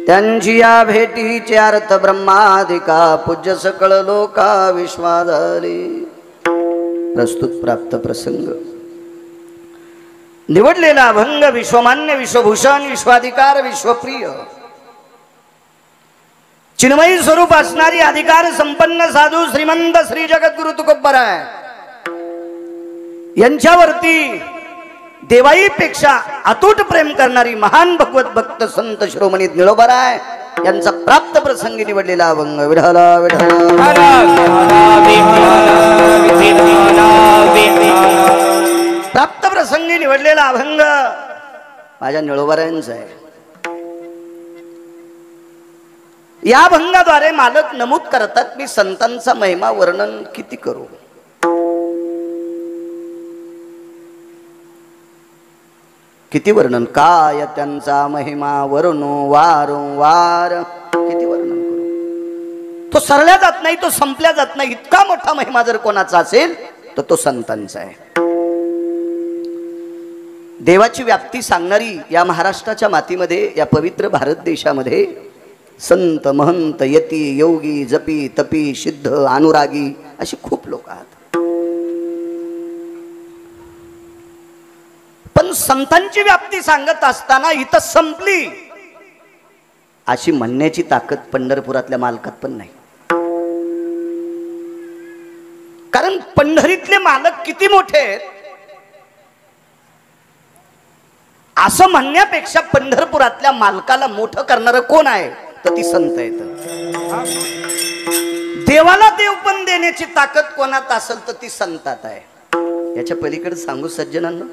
त्यांची या भेटीचे अर्थ ब्रह्मादिका पूज्य सकळ लोका विश्वाधारी। प्रस्तुत प्राप्त प्रसंग निवडलेला अभंग विश्वमान्य विश्वभूषण विश्वाधिकार विश्वप्रिय चिन्मयी स्वरूप असणारी अधिकार संपन्न साधू श्रीमंत श्री जगद्गुरु तुकोबराय यांच्यावरती देवाईपेक्षा अतूट प्रेम करणारी महान भगवत भक्त संत शिरोमणी निळोबराय यांचा प्राप्त प्रसंगी निवडलेला अभंग विठला विठला प्राप्त प्रसंगी निवडलेला अभंग माझ्या निळोबरायांचा आहे। या अभंगाद्वारे मालक नमूद करतात मी संतांचा महिमा वर्णन किती करू। किती वर्णन काय त्यांचा महिमा वर्णो वारंवार किती वर्णन करू। तो सरल्या जात नाही, तो संपल्या जात नाही। इतका मोठा महिमा जर कोणाचा असेल तर तो संतांचा आहे। देवाची व्याप्ती सांगणारी या महाराष्ट्राच्या मातीमध्ये या पवित्र भारत देशामध्ये संत महंत यती योगी जपी तपी सिद्ध अनुरागी अशी खूप लोक आहेत। पण संतांची व्याप्ती सांगत असताना इथं संपली अशी म्हणण्याची ताकद पंढरपुरातल्या मालकात पण नाही। कारण पंढरीतले मालक किती मोठे आहेत असं म्हणण्यापेक्षा पंढरपुरातल्या मालकाला मोठं करणारं कोण आहे तर ती संत आहेत। देवाला देव पण देण्याची ताकद कोणात असेल तर ती संतात आहे। याच्या पलीकडे सांगू सज्जनांना,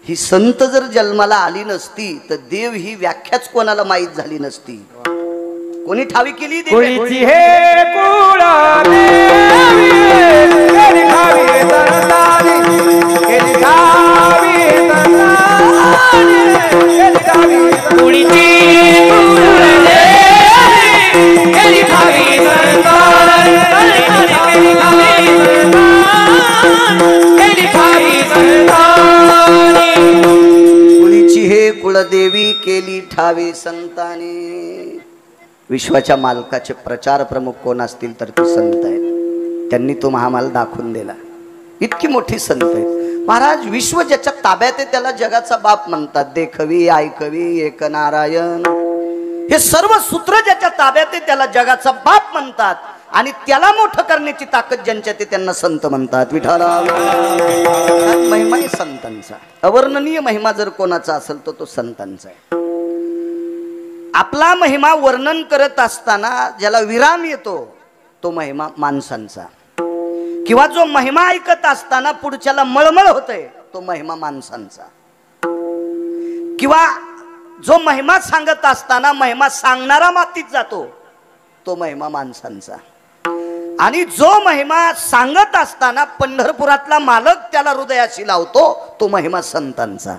ही संत जर जन्माला आली नसती तर देव ही व्याख्याच कोणाला माहीत झाली नसती। कोणी ठावी केली कोणीची हे कुळा देवी केली ठावी तरतारी केली ठावी तरतारी केली ठावी कोणीची कुळा देवी केली ठावी तरतारी केली ठावी तरतारी केली ठावी तरतारी कुळीची हे कुळदेवी केली ठावी संतानी। विश्वाच्या मालकाचे प्रचार प्रमुख कोण असतील तर ते संत आहेत। त्यांनी तो महामाल दाखवून दिला। इतकी मोठी संत आहेत महाराज। विश्व ज्याच्या ताब्यात आहे त्याला जगाचा बाप म्हणतात। देखवी ऐकवी एक नारायण हे सर्व सूत्र ज्याच्या ताब्यात आहे त्याला जगाचा बाप म्हणतात आणि त्याला मोठं करण्याची ताकद ज्यांच्या ते त्यांना संत म्हणतात। विठाला महिमा आहे संतांचा। अवर्णनीय महिमा जर कोणाचा असेल तर तो संतांचा आहे। आपला महिमा वर्णन करत असताना ज्याला विराम येतो तो महिमा माणसांचा, किंवा जो महिमा ऐकत असताना पुढच्याला मळमळ होते तो महिमा माणसांचा, किंवा जो महिमा सांगत असताना महिमा सांगणारा मातीत जातो तो महिमा माणसांचा, आणि जो महिमा सांगत असताना पंढरपुरातला मालक त्याला हृदयाशी लावतो तो महिमा संतांचा।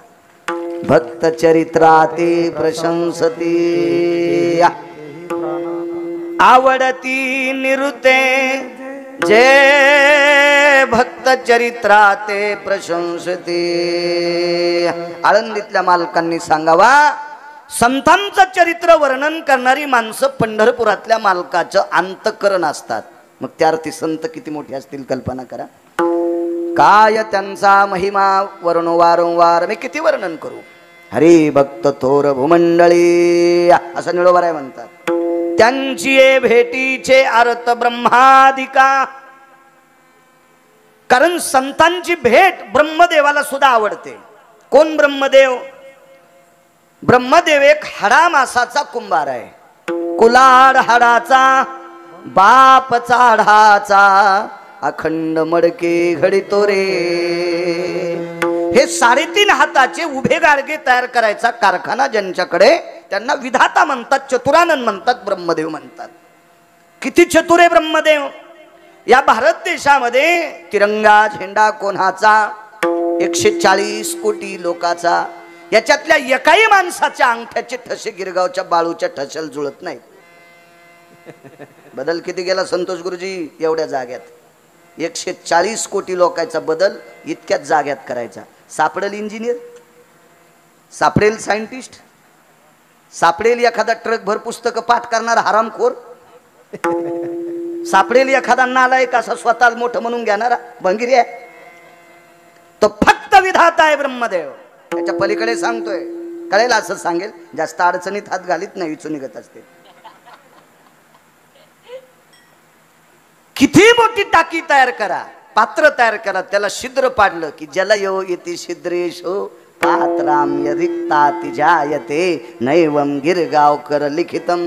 भक्त चरित्राते प्रशंसती आवडती निरुते जे भक्त चरित्राते प्रशंसती। आळंदीतल्या मालकांनी सांगावा संतांचं चरित्र वर्णन करणारी माणसं पंढरपुरातल्या मालकाचं अंतःकरण असतात। मग त्या अर्थी संत किती मोठे असतील कल्पना करा। काय त्यांचा महिमा वर्णो वारंवार मी किती वर्णन करू। हरी भक्त थोर भूमंडळी असं निळोबराय म्हणतात। त्यांची भेटीचे अर्थ ब्रह्मादिका। कारण संतांची भेट ब्रह्मदेवाला सुद्धा आवडते। कोण ब्रह्मदेव? ब्रह्मदेव एक हाडा मासाचा कुंभार आहे। कुलाड हाडाचा बाप चाढाचा अखंड मडके घडितो रे। हे 3.5 हाताचे उभे गाडगे तयार करायचा कारखाना ज्यांच्याकडे त्यांना विधाता म्हणतात, चतुरानन म्हणतात, ब्रह्मदेव म्हणतात। किती चतुर आहे ब्रह्मदेव। या भारत देशामध्ये तिरंगा झेंडा कोणाचा? 140 कोटी लोकाचा। याच्यातल्या एकाही माणसाच्या अंगठ्याचे ठसे गिरगावच्या बाळूच्या ठशाला जुळत नाहीत। बदल किती गेला संतोष गुरुजी एवढ्या जाग्यात। 140 कोटी लोकांचा बदल इतक्याच जाग्यात करायचा। सापडेल इंजिनियर, सापडेल सायंटिस्ट, सापडेल एखादा ट्रक भर पुस्तकं पाठ करणारा हरामखोर, सापडेल एखादा नालायक असा स्वतः मोठं म्हणून घेणारा भंगिरी आहे. तो फक्त विधाता आहे ब्रह्मदेव. त्याच्या पलीकडे सांगतोय, कळेल असं सांगेल, जास्त अडचणीत हात घालीत नाही, विचून निघत असते. किती मोठी टाकी तयार करा, पात्र तयार करा, त्याला छिद्र पाडलं की जल यो इति छिद्रेशो पात्राम रिक्ताति जायते नैवम गिरगावकर लिखितम.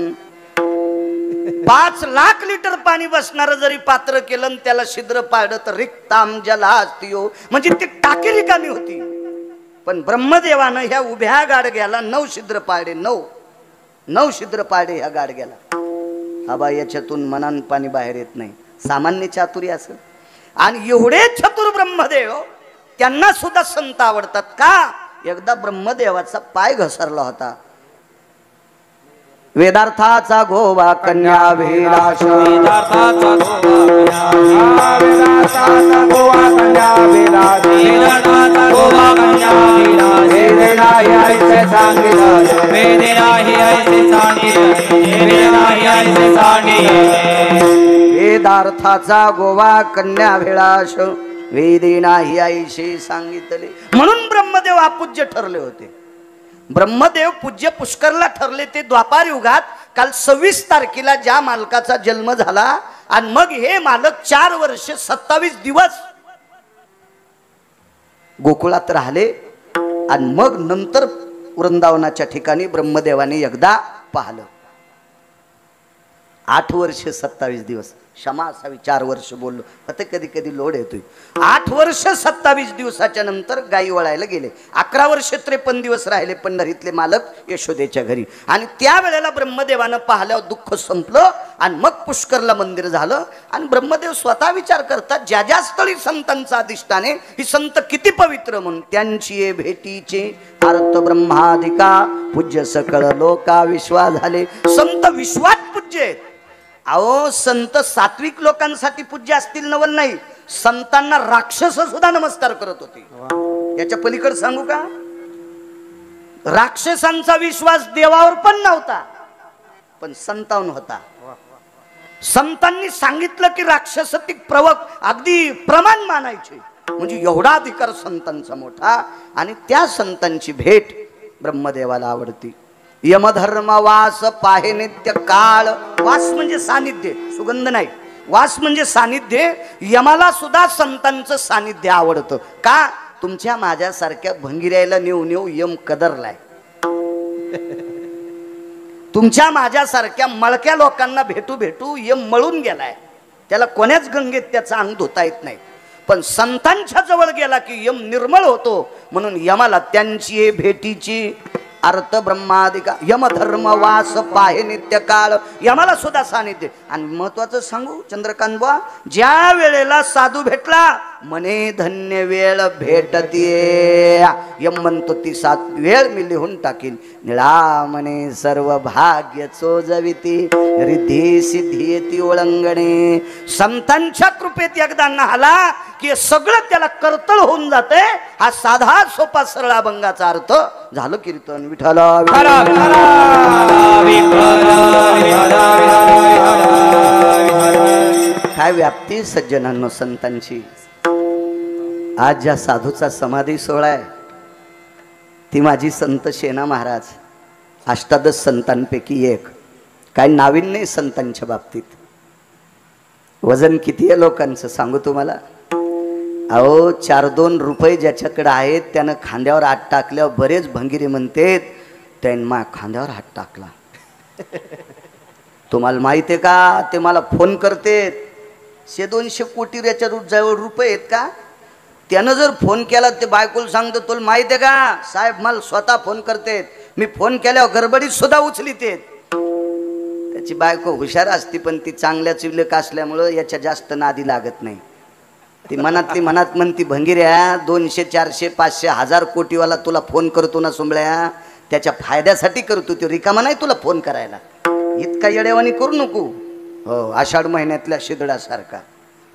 5 लाख लिटर पाणी बसणार जरी पात्र केलं आणि त्याला छिद्र पाडलं तर रिक्ताम जलास्तियो, म्हणजे ती टाकी रिकामी होती. पण ब्रह्मदेवानं ह्या उभ्या गाडग्याला 9 छिद्र पाडे, 9 छिद्र पाडे ह्या गाडग्याला. आबा याच्यातून मनान पाणी बाहेर येत नाही, सामान्य चातुरी असेल. आणि एवढे चतुर ब्रह्मदेव, त्यांना सुद्धा संत आवडतात का? एकदा ब्रह्मदेवाचा पाय घसरला होता. वेदार्थाचा गोवा कन्या विलास, वेदार्थाचा गोवा कन्या विलास, वेदार्थाचा गोवा कन्या विलास, वेद नाही ऐसे सांगितले, वेद नाही ऐसे सांगितले, वेद नाही ऐसे सांगितले. वेदार्थाचा गोवा कन्या विलास, वेदे नाही ऐसे सांगितले. म्हणून ब्रह्मदेव अपूज्य ठरले होते. ब्रह्मदेव पूज्य पुष्करला ठरले ते द्वापार युगात. काल 26 तारखेला ज्या मालकाचा जन्म झाला आणि मग हे मालक 4 वर्ष 27 दिवस गोकुळात राहिले आणि मग नंतर वृंदावनाच्या ठिकाणी ब्रह्मदेवाने एकदा पाहिलं. 8 वर्ष 27 दिवस, क्षमा असावी, 4 वर्ष बोललो आता, कधी कधी लोड येतोय. 8 वर्ष 27 दिवसाच्या नंतर गायी वळायला गेले. 11 वर्ष 53 दिवस राहिले पंढरीतले मालक यशोदेच्या घरी. आणि त्यावेळेला ब्रह्मदेवानं पाहिल्यावर दुःख संपलं आणि मग पुष्करला मंदिर झालं. आणि ब्रह्मदेव स्वतः विचार करतात, ज्या ज्या स्थळी संतांचा अधिष्ठाने, ही संत किती पवित्र, म्हणून त्यांची भेटीचे अर्थ ब्रह्मादिका पूज्य सकळ लोका विश्वास झाले. संत विश्वात पूज्य आहेत. अहो संत सात्विक लोकांसाठी पूज्य असतील नवल नाही, संतांना राक्षस सुद्धा नमस्कार करत होते. याच्या पलीकडे सांगू का? राक्षसांचा विश्वास देवावर पण नव्हता, पण संतांवर होता. संतांनी सांगितलं की राक्षसतिक प्रवक अगदी प्रमाण मानायचे, म्हणजे एवढा अधिकार संतांचा मोठा. आणि त्या संतांची भेट ब्रह्मदेवाला आवडती. यमधर्म वास पाहे नित्य काळ. वास म्हणजे सानिध्य, सुगंध नाही. वास म्हणजे सानिध्य. यमाला सुद्धा संतांचं सानिध्य आवडतं. का? तुमच्या माझ्यासारख्या भंगिऱ्याला नेऊ नेऊ यम कदरलाय. तुमच्या माझ्यासारख्या मळक्या लोकांना भेटू भेटू यम मळून गेलाय. त्याला कोण्याच गंगेत त्याचा अंग धुता येत नाही. पण संतांच्या जवळ गेला की यम निर्मळ होतो. म्हणून यमाला त्यांची भेटीची अर्थ ब्रह्मादिका. यमधर्म वास पाहे नित्य काळ. यमाला सुद्धा सानिध्य. आणि महत्वाचं सांगू चंद्रकांत बुवा, ज्या वेळेला साधू भेटला म्हणे धन्य वेळ भेटतीये. यम म्हणतो ती 7 वेळ मी लिहून टाकीन. निळा म्हणे सर्व भाग्य चोजविती रिद्धी सिद्धी येती ओळंगणे. संतांच्या कृपेत एकदा नाहला की सगळं त्याला कर्तळ होऊन जाते. हा साधा सोपा सरळ अभंगाचा अर्थ झालं. कीर्तन विठ्ठला काय व्याप्ती सज्जनांनो संतांची. आज ज्या साधूचा समाधी सोहळा आहे ती माझी संत शेना महाराज, अष्टादश संतांपैकी एक. काय नाविन्य संतांच्या बाबतीत. वजन किती आहे लोकांचं सांगू तुम्हाला. अहो 4-2 रुपये ज्याच्याकडे आहेत त्यानं खांद्यावर हात टाकल्यावर बरेच भंगिरी म्हणतेत त्यानं मा खांद्यावर हात टाकला. तुम्हाला माहिती आहे का? ते मला फोन करतेत. 100-200 कोटी याच्या जवळ रुपये आहेत का? त्यानं जर फोन केला ते बायकोला सांगतो तुला माहिती आहे का साहेब, मला स्वतः फोन करतेत. मी फोन केल्यावर गडबडीत सुद्धा उचलितेत. त्याची बायको हुशार असती पण ती चांगल्या चिवलेक असल्यामुळं याच्या जास्त नादी लागत नाही. ती मनातली मनात म्हणती भंगिऱ्या 200, 400, 500, 1000 कोटीवाला तुला फोन करतो ना सुंबळ्या, त्याच्या फायद्यासाठी करतो. तो रिकामा नाही तुला फोन करायला. इतका येडेवानी करू नको. हो, आषाढ महिन्यातल्या शिदडासारखा.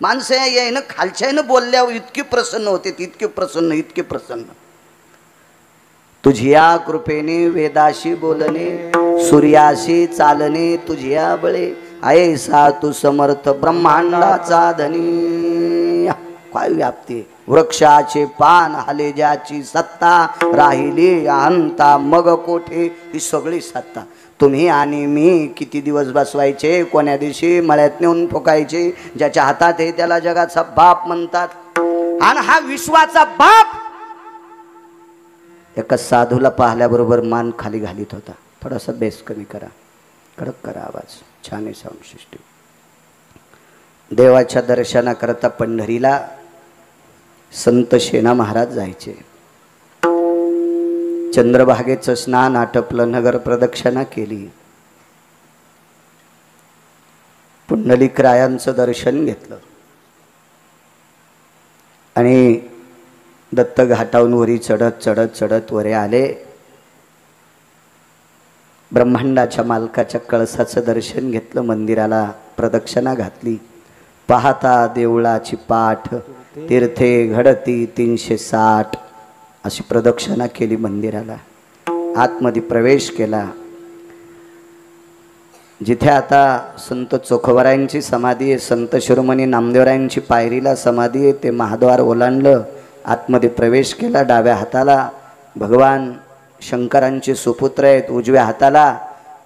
माणसं यायनं खालच्यानं बोलल्यावर इतकी प्रसन्न होते, इतके प्रसन्न, इतके प्रसन्न. तुझिया कृपेने वेदाशी बोलणे, सूर्याशी चालणे तुझिया बळे, ऐसा तू समर्थ ब्रह्मांडाचा धनी. काय व्याप्ती, वृक्षाचे पान हाले ज्याची सत्ता, राहिली अहंता मग कोठे ही सगळी सत्ता. तुम्ही आणि मी किती दिवस बसवायचे, कोण्या दिवशी मळ्यात नेऊन फुकायचे. ज्याच्या हातात आहे त्याला जगाचा बाप म्हणतात. आणि हा विश्वाचा बाप एका साधूला पाहिल्याबरोबर मान खाली घालीत होता. थोडासा बेस कमी करा, कडक करा आवाज, छान आहे साऊंड सिस्टीम. देवाच्या दर्शनाकरता पंढरीला संत शेना महाराज जायचे. चंद्रभागेचं स्नान आटपलं, नगर प्रदक्षिणा केली, पुंडलिकरायांचं दर्शन घेतलं आणि दत्त घाटावरून वरी चढत चढत चढत वरे आले. ब्रह्मांडाच्या मालकाच्या कळसाचं दर्शन घेतलं, मंदिराला प्रदक्षिणा घातली. पाहता देवळाची पाठ, तीर्थे घडती 360 अशी प्रदक्षिणा केली. मंदिराला आतमध्ये प्रवेश केला. जिथे आता संत चोखवरायांची समाधी आहे, संत शिरोमणी नामदेवरायांची पायरीला समाधी आहे, ते महाद्वार ओलांडलं, आतमध्ये प्रवेश केला. डाव्या हाताला भगवान शंकरांचे सुपुत्र आहेत, उजव्या हाताला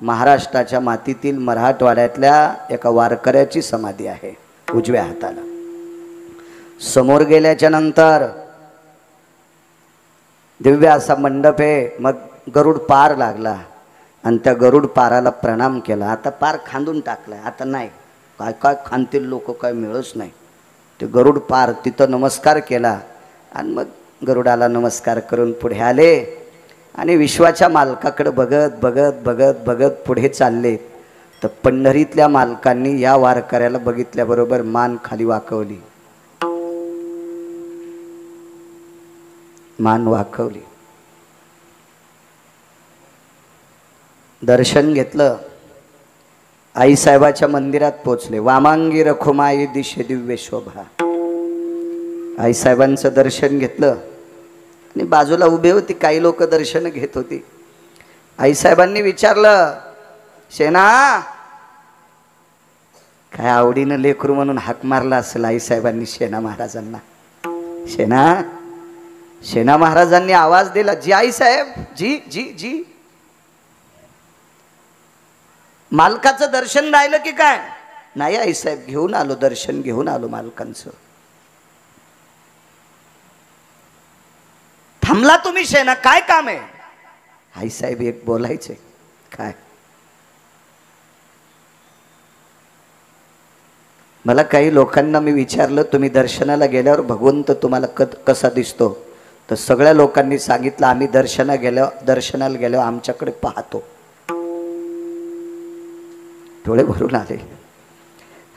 महाराष्ट्राच्या मातीतील मराठवाड्यातल्या एका वारकऱ्याची समाधी आहे उजव्या हाताला. समोर गेल्याच्या नंतर दिव्य असा मंडप आहे. मग गरुड पार लागला आणि त्या गरुड पाराला प्रणाम केला. आता पार खांदून टाकलाय, आता नाही, काय काय खांदतील लोक, काय मिळच नाही. ते गरुड पार तिथं नमस्कार केला आणि मग गरुडाला नमस्कार करून पुढे आले आणि विश्वाच्या मालकाकडे बघत बघत बघत बघत पुढे चालले. तर पंढरीतल्या मालकांनी या वारकऱ्याला बघितल्याबरोबर मान खाली वाकवली, मान वाकवली. दर्शन घेतलं. आईसाहेबाच्या मंदिरात पोचले. वामांगी रखुमाई दिशे दिव्य शोभा. आईसाहेबांचं दर्शन घेतलं आणि बाजूला उभे होती काही लोक दर्शन घेत होती. आईसाहेबांनी विचारलं, शेना, काय आवडीनं लेकरू म्हणून हाक मारला असेल आईसाहेबांनी शेना महाराजांना. शेना, शेना महाराजांनी आवाज दिला, जी आईसाहेब, जी जी जी. मालकाचं दर्शन राहिलं की काय? नाही आईसाहेब, घेऊन आलो, दर्शन घेऊन आलो मालकांचं. थांबला तुम्ही शेना, काय काम आहे? आईसाहेब एक बोलायचे. काय? मला काही लोकांना मी विचारलं, तुम्ही दर्शनाला गेल्यावर भगवंत तुम्हाला कसा दिसतो? तर सगळ्या लोकांनी सांगितलं, आम्ही दर्शनाला गेल्यावर आमच्याकडे पाहतो. डोळे भरून आले.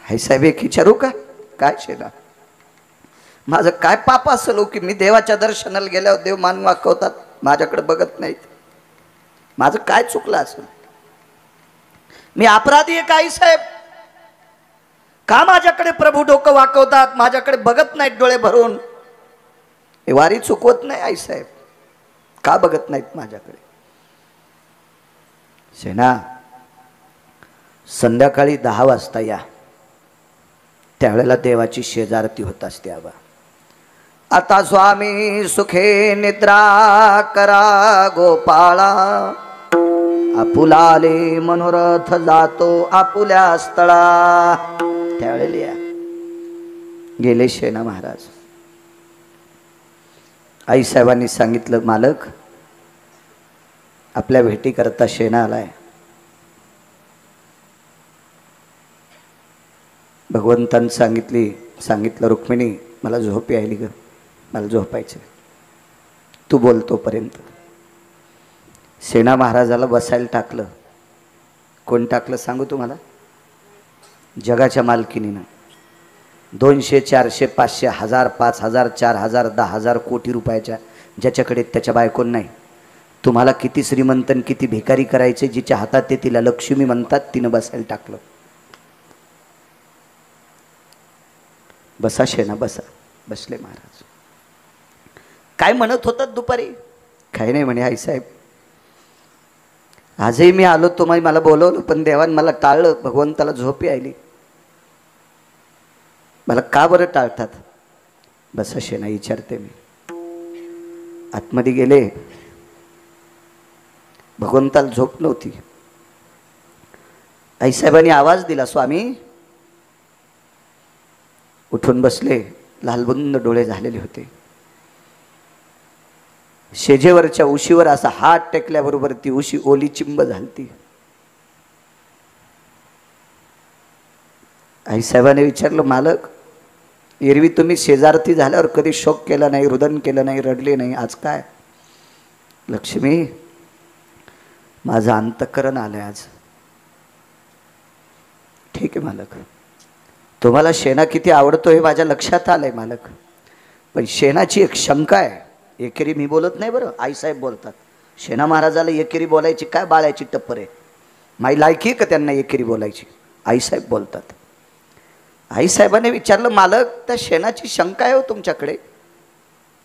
आईसाहेब एक विचारू का? काय शेना, माझं काय पाप असेल की मी देवाच्या दर्शनाला गेल्यावर देव मान वाकवतात, माझ्याकडे बघत नाहीत? माझं काय चुकलं असेल? मी अपराधी आहे का आईसाहेब? का माझ्याकडे प्रभू डोकं वाकवतात, माझ्याकडे बघत नाहीत डोळे भरून? हे वारी चुकवत नाही आईसाहेब, का बघत नाहीत माझ्याकडे? सेना, संध्याकाळी 10 वाजता या, त्यावेळेला देवाची शेजारती होत असते. आबा, आता स्वामी सुखे निद्रा करा गोपाळा, आपुलाले मनोरथ जातो आपुल्या स्थळा. त्यावेळेला या. गेले शेना महाराज. आईसाहेबांनी सांगितलं, मालक आपल्या भेटी करता शेना आलाय. भगवंतांनी सांगितलं, रुक्मिणी मला झोप यायली ग, मला झोपायचं, तू बोलतोपर्यंत. सेना महाराजाला बसायला टाकलं. कोण टाकलं सांगू तुम्हाला? जगाच्या मालकीनीनं. 200, 400, 500, 1000, 5000, 4000, 10,000 कोटी रुपयाच्या ज्याच्याकडे त्याच्या बायकोन नाही. तुम्हाला किती श्रीमंतन किती भिकारी करायचे, जिच्या हातात ते तिला लक्ष्मी म्हणतात, तिनं बसायला टाकलं. बसा शेना बसा. बसले महाराज. काय म्हणत होतात दुपारी? काही नाही म्हणे आईसाहेब, आजही मी आलो, तुम्ही मला बोलवलं पण देवान मला टाळलं, भगवंताला झोप यायली. मला का बरं टाळतात? बस असे नाही विचारते मी. आतमध्ये गेले, भगवंताला झोप नव्हती. आईसाहेबांनी आवाज दिला, स्वामी. उठून बसले, लालबुंद डोळे झालेले होते. शेजेवरच्या उशीवर असा हात टेकल्याबरोबर ती उशी ओली चिंब झालती. आईसाहेबांनी विचारलं, मालक, एरवी तुम्ही शेजारती झाल्यावर कधी शोक केला नाही, रुदन केलं नाही, रडले नाही, आज काय? लक्ष्मी, माझं अंतःकरण आलंय आज. ठीक आहे मालक, तुम्हाला शेणा किती आवडतो हे माझ्या लक्षात आलंय मालक, पण शेणाची एक शंका आहे. एकेरी मी बोलत नाही बरं, आईसाहेब बोलतात. शेणा महाराजाला एकेरी बोलायची काय बाळायची टप्पर आहे? माई लायकी का त्यांना एकेरी बोलायची? आईसाहेब बोलतात. आईसाहेबांनी विचारलं, मालक, त्या शेणाची शंका आहे हो तुमच्याकडे?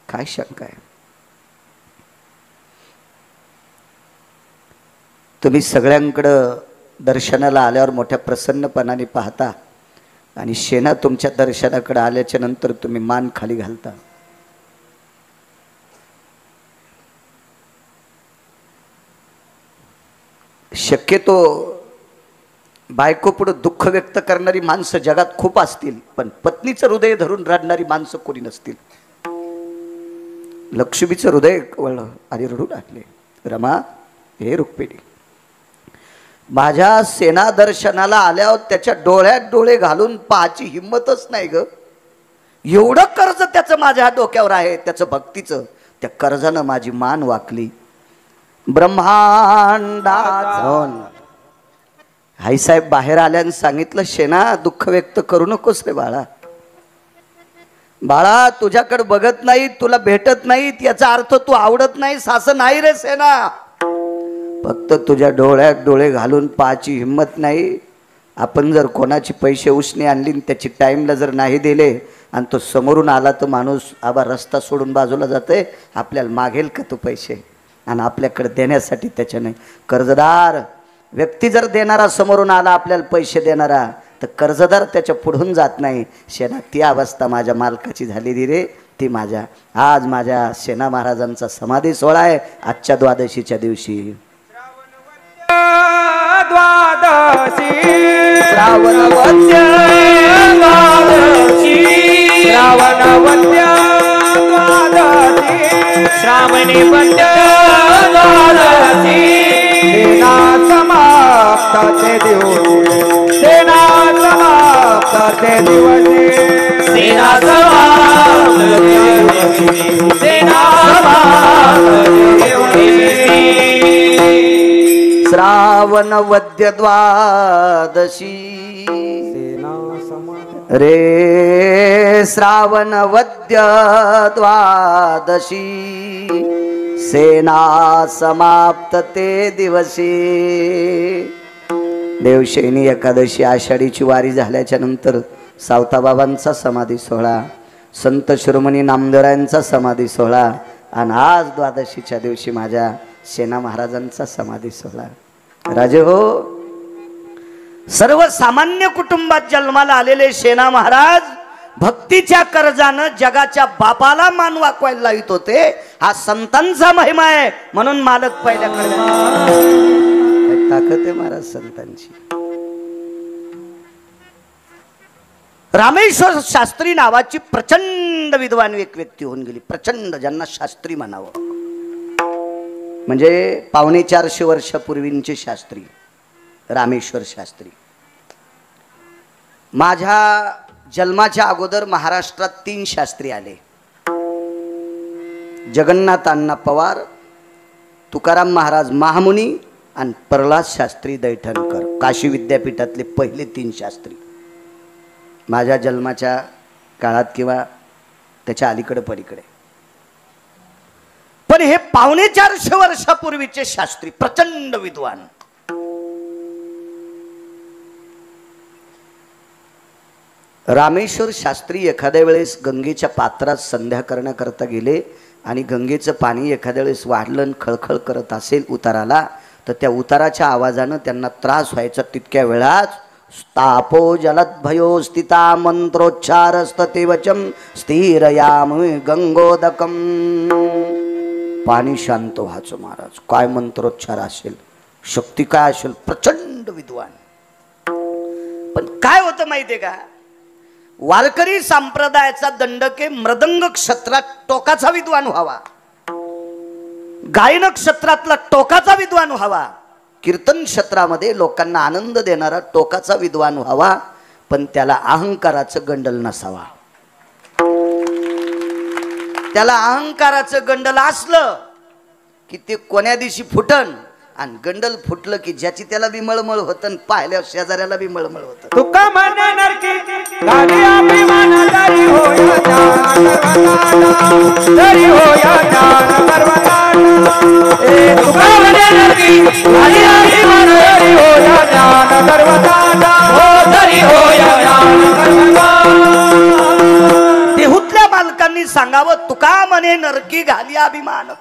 काय शंका आहे? तुम्ही सगळ्यांकडं दर्शनाला आल्यावर मोठ्या प्रसन्नपणाने पाहता आणि शेणा तुमच्या दर्शनाकडे आल्याच्या नंतर तुम्ही मान खाली घालता. शक्यतो बायको पुढे दुःख व्यक्त करणारी माणसं जगात खूप असतील, पण पत्नीचं हृदय धरून रडणारी माणसं कोणी नसतील. लक्ष्मीचं हृदय वळलं आणि रडू लागले, रमा, हे रुक्मिणी, माझ्या सेना दर्शनाला आल्यावर त्याच्या डोळ्यात डोळे घालून पाहायची हिंमतच नाही ग. एवढं कर्ज त्याचं माझ्या डोक्यावर आहे, त्याचं भक्तीचं. त्या कर्जानं माझी मान वाकली. ब्रह्मांडात आईसाहेब बाहेर आल्यानं सांगितलं, शेणा, दुःख व्यक्त करू नकोस रे बाळा. बाळा, तुझ्याकडे बघत नाही, तुला भेटत नाही, याचा अर्थ तू आवडत नाही असं नाही रे सेना. फक्त तुझ्या डोळ्यात डोळे घालून पाहायची हिंमत नाही. आपण जर कोणाची पैसे उसने आणली, त्याची टाईमला जर नाही दिले आणि तो समोरून आला तर माणूस आबा रस्ता सोडून बाजूला जाते, आपल्याला मागेल का तो पैसे? आणि आपल्याकडे देण्यासाठी त्याच्याने कर्जदार व्यक्ती जर देणारा समोरून आला, आपल्याला पैसे देणारा, तर कर्जदार त्याच्या पुढून जात नाही. शेणा, ती अवस्था माझ्या मालकाची झालेली रे. ती माझ्या आज माझ्या सेना महाराजांचा समाधी सोहळा आहे, आजच्या द्वादशीच्या दिवशी. द्वादशी श्रावणवद्य द्वादशी श्रावणवद्य द्वादशी श्रावणी वद्य द्वादशी सेना समाप्ताचे दिवशी सेना समाप्ताचे दिवशी सेना समाप्ताचे दिवशी सेना समाप्ताचे दिवशी श्रावणवद्य द्वादशी रे श्रावणवद्य द्वादशी सेना समाप्त ते दिवशी. देवशैनी एकादशी आषाढीची वारी झाल्याच्या नंतर सावताबाबांचा समाधी सोहळा, संत शिरोमणी नामदेवरायांचा समाधी सोहळा आणि आज द्वादशीच्या दिवशी माझ्या सेना महाराजांचा समाधी सोहळा. राजे हो, सर्वसामान्य कुटुंबात जन्माला आलेले सेना महाराज भक्तीच्या कर्जानं जगाच्या बापाला मान वाकवायला लावित होते. हा संतांचा महिमा आहे, म्हणून मालक पहिल्याकडे ताकद आहे महाराज संतांची. रामेश्वर शास्त्री नावाची प्रचंड विद्वान एक व्यक्ती होऊन गेली. प्रचंड, ज्यांना शास्त्री म्हणावं, म्हणजे 450 वर्षापूर्वींचे शास्त्री रामेश्वर शास्त्री. माझ्या जन्माच्या अगोदर महाराष्ट्रात 3 शास्त्री आले. जगन्नाथ अण्णा पवार, तुकाराम महाराज महामुनी आणि प्रल्हाद शास्त्री दैठणकर. काशी विद्यापीठातले पहिले 3 शास्त्री माझ्या जन्माच्या काळात किंवा त्याच्या अलीकडे पलीकडे. पण हे 450 वर्षापूर्वीचे शास्त्री प्रचंड विद्वान. रामेश्वर शास्त्री एखाद्या वेळेस गंगेच्या पात्रात संध्या करण्याकरता गेले आणि गंगेचं पाणी एखाद्या वेळेस वाढलं आणि खळखळ करत असेल उताराला, तर त्या उताराच्या आवाजानं त्यांना त्रास व्हायचा. तितक्या वेळात तापो जलद्भयो स्थिता मंत्रोच्चारस्तते वचम स्थिरयाम गंगोदकम. पाणी शांत व्हायचं महाराज. काय मंत्रोच्चार असेल, शक्ती काय असेल, प्रचंड विद्वान. पण काय होतं माहितीये का, वारकरी संप्रदायाचा दंडके मृदंग क्षेत्रात टोकाचा विद्वान व्हावा, गायन क्षेत्रातला टोकाचा विद्वान व्हावा, कीर्तन क्षेत्रामध्ये लोकांना आनंद देणारा टोकाचा विद्वान व्हावा, पण त्याला अहंकाराचं गंडल नसावा. त्याला अहंकाराचं गंडल असलं की ते कोण्या दिवशी फुटन, आणि गंडल फुटलं की ज्याची त्याला बी मळमळ होतं, पाहिल्या शेजाऱ्याला बी मळमळ होतं. तुका म्हणे नरकी गाली अभिमान दरी होया ज्ञान गर्वनाटा, दरी होया ज्ञान गर्वनाटा. ए तुका म्हणे नरकी गाली अभिमान दरी होया ज्ञान गर्वनाटा, हो दरी होया ज्ञान गर्वनाटा. देहूतल्या मालकांनी सांगावं, तुका म्हणे नरकी घाली अभिमान,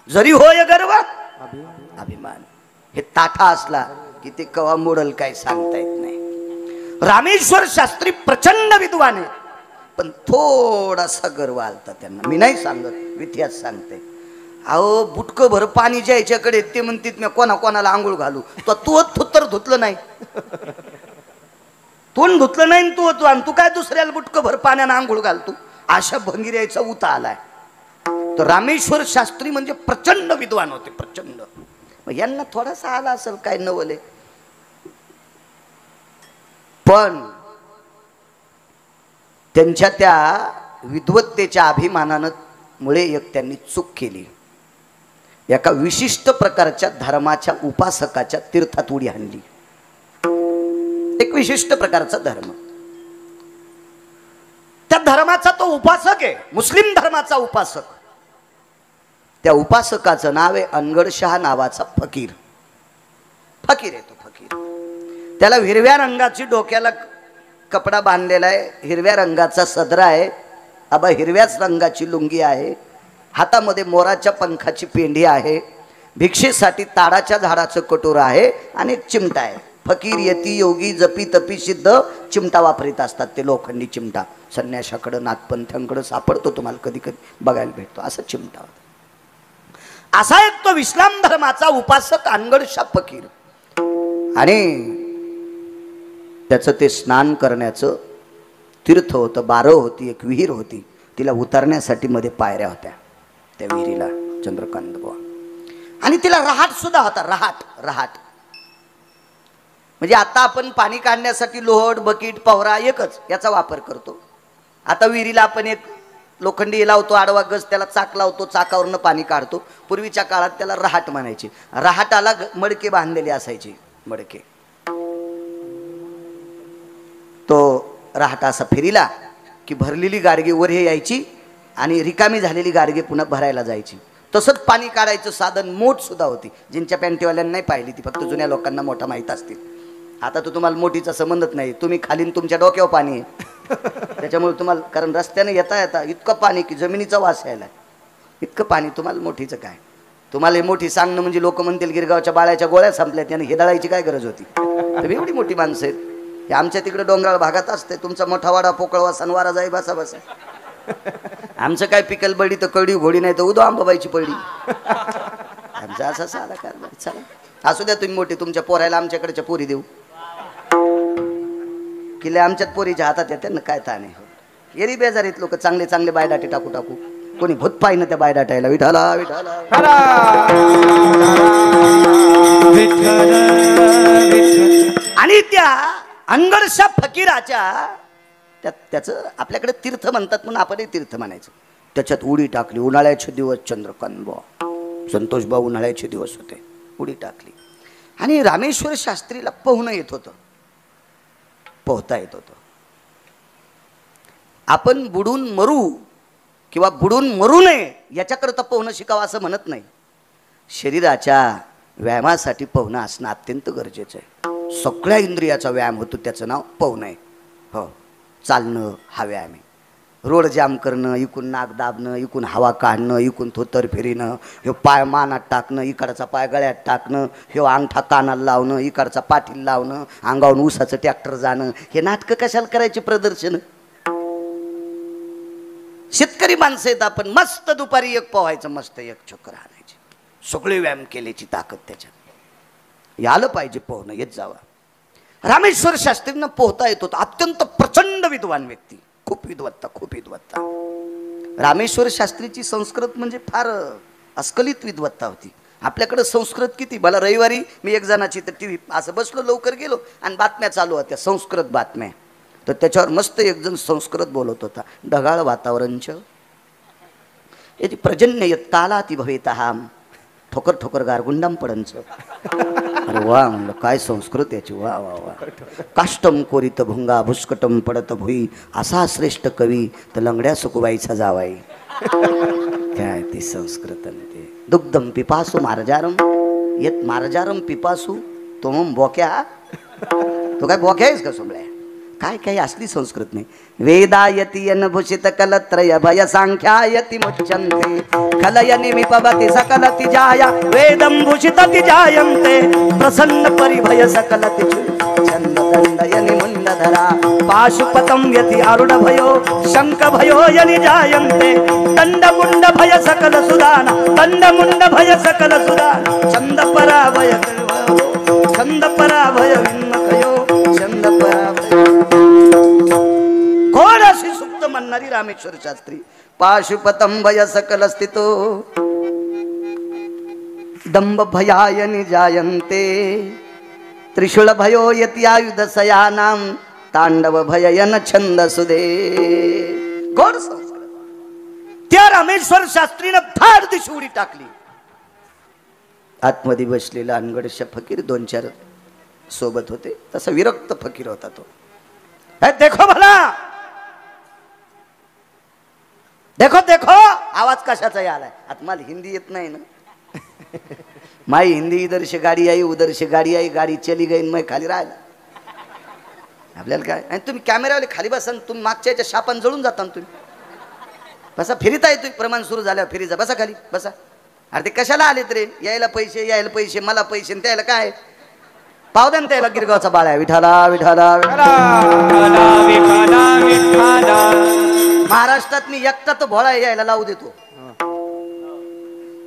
जरी होय गर्व अभिमान. हे ताठा असला की ते कवा मोडल काय सांगता येत नाही. रामेश्वर शास्त्री प्रचंड विद्वान आहे, पण थोडासा गर्व आलता त्यांना. मी नाही सांगत, इतिहास सांगते. अहो बुटकं भर पाणी ज्याच्याकडे ते म्हणतात मी कोणाला आंघोळ घालू, तू तर धुतलं नाही, तोंड धुतलं नाही तू आणि तू काय दुसऱ्याला बुटकं भर पाण्यानं आंघोळ घालतो. अशा भंगिऱ्याचा उता आलाय. तर रामेश्वर शास्त्री म्हणजे प्रचंड विद्वान होते, प्रचंड. यांना थोडासा आला असेल काय नवले, पण त्यांच्या त्या विद्वत्तेच्या अभिमानानं मुळे एक त्यांनी चूक केली. एका विशिष्ट प्रकारच्या धर्माच्या उपासकाच्या तीर्थात उडी हाणली. एक विशिष्ट प्रकारचा धर्म, त्या धर्माचा तो उपासक आहे, मुस्लिम धर्माचा उपासक. त्या उपासकाचं नाव आहे अनगडशाह नावाचा फकीर. फकीर आहे तो फकीर. त्याला हिरव्या रंगाची डोक्याला कपडा बांधलेला आहे, हिरव्या रंगाचा सदरा आहे, आबा हिरव्याच रंगाची लुंगी आहे, हातामध्ये मोराच्या पंखाची पेंढी आहे, भिक्षेसाठी ताडाच्या झाडाचं कटोरं आहे आणि एक चिमटा आहे. फकीर यती योगी जपी तपी सिद्ध चिमटा वापरीत असतात, ते लोखंडी चिमटा. संन्याशाकडं नाथपंथ्यांकडं सापडतो, तुम्हाला कधी कधी बघायला भेटतो असा चिमटा. असा एक तो इस्लाम धर्माचा उपासक अनगडशाह फकीर. आणि त्याचं ते स्नान करण्याचं तीर्थ होतं, बारं होती, एक विहीर होती. तिला उतरण्यासाठी मध्ये पायऱ्या होत्या त्या विहिरीला, चंद्रकांत बुवा. आणि तिला रहाट सुद्धा होता. रहाट म्हणजे आता आपण पाणी काढण्यासाठी लोहड, बकीट, पवरा एकच याचा वापर करतो. आता विहिरीला आपण एक लोखंडी लावतो, आडवा गज, त्याला चाक लावतो, चाकावरनं पाणी काढतो. पूर्वीच्या काळात त्याला रहाट म्हणायचे. रहाटाला मडके बांधलेले असायचे, मडके. तो रहाट असा फिरिला की भरलेली गाडगे वर हे यायची आणि रिकामी झालेली गाडगे पुन्हा भरायला जायची. तसंच पाणी काढायचं साधन मोठ सुद्धा होती, जिंच्या पॅन्टीवाल्यांना नाही पाहिली, ती फक्त जुन्या लोकांना मोठा माहीत असतील. आता तो तुम्हाला मोठीचा संबंधच नाही, तुम्ही खालीन तुमच्या डोक्यावर पाणी आहे त्याच्यामुळे तुम्हाला, कारण रस्त्याने येता इतकं पाणी की जमिनीचा वास यायला, इतकं पाणी. तुम्हाला मोठीचं काय, तुम्हाला हे मोठी सांगणं म्हणजे लोक म्हणतील गिरगावच्या बाळ्याच्या गोळ्या संपल्यात, त्याने हेदाळायची काय गरज होती. तर एवढी मोठी माणसं आहेत. हे आमच्या तिकडे डोंगराळ भागात असते. तुमचा मोठा वाडा पोकळवा सणवारा जाई बसा बसा. आमचं काय पिकल बडी तर कळडी घोडी नाही तर उदो आंबाबाईची पळडी. आमचा असा साधा कारभार. चला असू द्या तुम्ही मोठे, तुमच्या पोरायला आमच्याकडच्या पोरी देऊ. किल्ले आमच्यात पोरीच्या हातात येते ना, काय ताणे. एरी बेजारीत लोक चांगले चांगले बायडाटे टाकू. कोणी भूत पाहिजे त्या बायडाटायला. विठाला विठाला. आणि त्या अनगडशाह फकीराच्या त्याचं आपल्याकडे तीर्थ म्हणतात म्हणून आपणही तीर्थ म्हणायचं. त्याच्यात उडी टाकली. उन्हाळ्याचे दिवस, चंद्रकांत बुवा, संतोष भाऊ उन्हाळ्याचे दिवस होते. उडी टाकली आणि रामेश्वर शास्त्रीला पोहणं येत होतं, पोहता येत होतं. आपण बुडून मरू किंवा बुडून मरू नये याच्याकरता पोहणं शिकावं असं म्हणत नाही. शरीराच्या व्यायामासाठी पोहणं असणं अत्यंत गरजेचं आहे. सगळ्या इंद्रियाचा व्यायाम होतो, त्याचं नाव पोहणं आहे. हो, चालणं हा व्यायाम आहे. रोड जाम करणं, इकून नाक दाबणं, इकून हवा काढणं, इकून थोतर फिरणं, ह्यो पाय मानात टाकणं, इकडचा पाय गळ्यात टाकणं, ह्यो अंगठा कानाला लावणं, इकडचा पाठीला लावणं, अंगावरून ऊसाचं ट्रॅक्टर जाणं, हे नाटकं कशाला करायची प्रदर्शन? शेतकरी माणसं आहेत आपण, मस्त दुपारी एक पोहायचं, मस्त एक चक्कर आणायची, सगळे व्यायाम केल्याची ताकद त्याच्यात. यालं पाहिजे पोहणं, येत जावा. रामेश्वर शास्त्रींना पोहता येत होता, अत्यंत प्रचंड विद्वान व्यक्ती, खूप विद्वत्ता, खूप विद्वत्ता. रामेश्वर शास्त्रीची संस्कृत म्हणजे फार अस्खलित विद्वत्ता होती. आपल्याकडे संस्कृत किती, मला रविवारी मी एक जणाची तर टी व्ही असं बसलो, लवकर गेलो आणि बातम्या चालू होत्या, संस्कृत बातम्या. तर त्याच्यावर मस्त एक जण संस्कृत बोलत होता. ढगाळ वातावरणच याची पर्जन्य कालाती भवेतः ठोकर ठोकर गारगुंडम पडंच. अरे वा म्हणलं, काय संस्कृत याची, वा वा वा. काष्टम कोरित भुंगा भुस्कटम पडत भुई, असा श्रेष्ठ कवी तर लंगड्या सुकुबाईचा जावाई. काय ती संस्कृत. ते दुग्धम पिपासू मार्जारम येत मार्जारम पिपासू तो मग बोक्या, तो काय बोक्या आहेस का सोबळ्या? काय काय असली संस्कृत नाही. वेदायती अनभूषित कलत्रय भय सांख्यायती मुच्यन्ते खलयनि विपवति सकलति जाया वेदं भूषितति जायन्ते प्रसन्न परिभय सकलति छन्द दण्डयनि मुण्डधरा पाशुपतं यति आरुढ भयो शंख भयो यनि जायन्ते दण्ड मुण्ड भय सकल सुदान दण्ड मुण्ड भय सकल सुदान छंद पराभय छंद पराभय विन्मकयो छंद पराभय. कोण अशी सुप्त म्हणणारी रामेश्वर शास्त्री. पाशुपतम भय सकल स्थितो दंभ भयायनि जायन्ते त्रिशूल भयो यति आयुध सयानाम तांडव भययन छंद सुदे. गोड संस्कृत. त्या रामेश्वर शास्त्रीने फार दिशी उडी टाकली. आतमध्ये बसलेला अनगडश फकीर 2-4 सोबत होते, तसा विरक्त फकीर होता तो. देखो भला, देखो देखो, आवाज कशाचा आलाय? आता मला हिंदी येत नाही ना. माई हिंदी इधर से गाडी आई उधर से गाडी आई, गाडी चली गई, मैं खाली राहिला. आपल्याला काय? आणि तुम्ही कॅमेरावाले खाली बसा, तुम्ही मागच्या याच्या शापान जळून जाता ना तुम्ही. बसा, फिरिता येतोय प्रमाण सुरू झाल्यावर फिरी जा, बसा खाली बसा. अरे ते कशाला आलेत रे? यायला पैसे मला पैसे, त्याला काय पाव द्या ना त्याला. गिरगावचा बाळा विठाला विठाला महाराष्ट्रात मी एकटा तो भोळा यायला लावू देतो,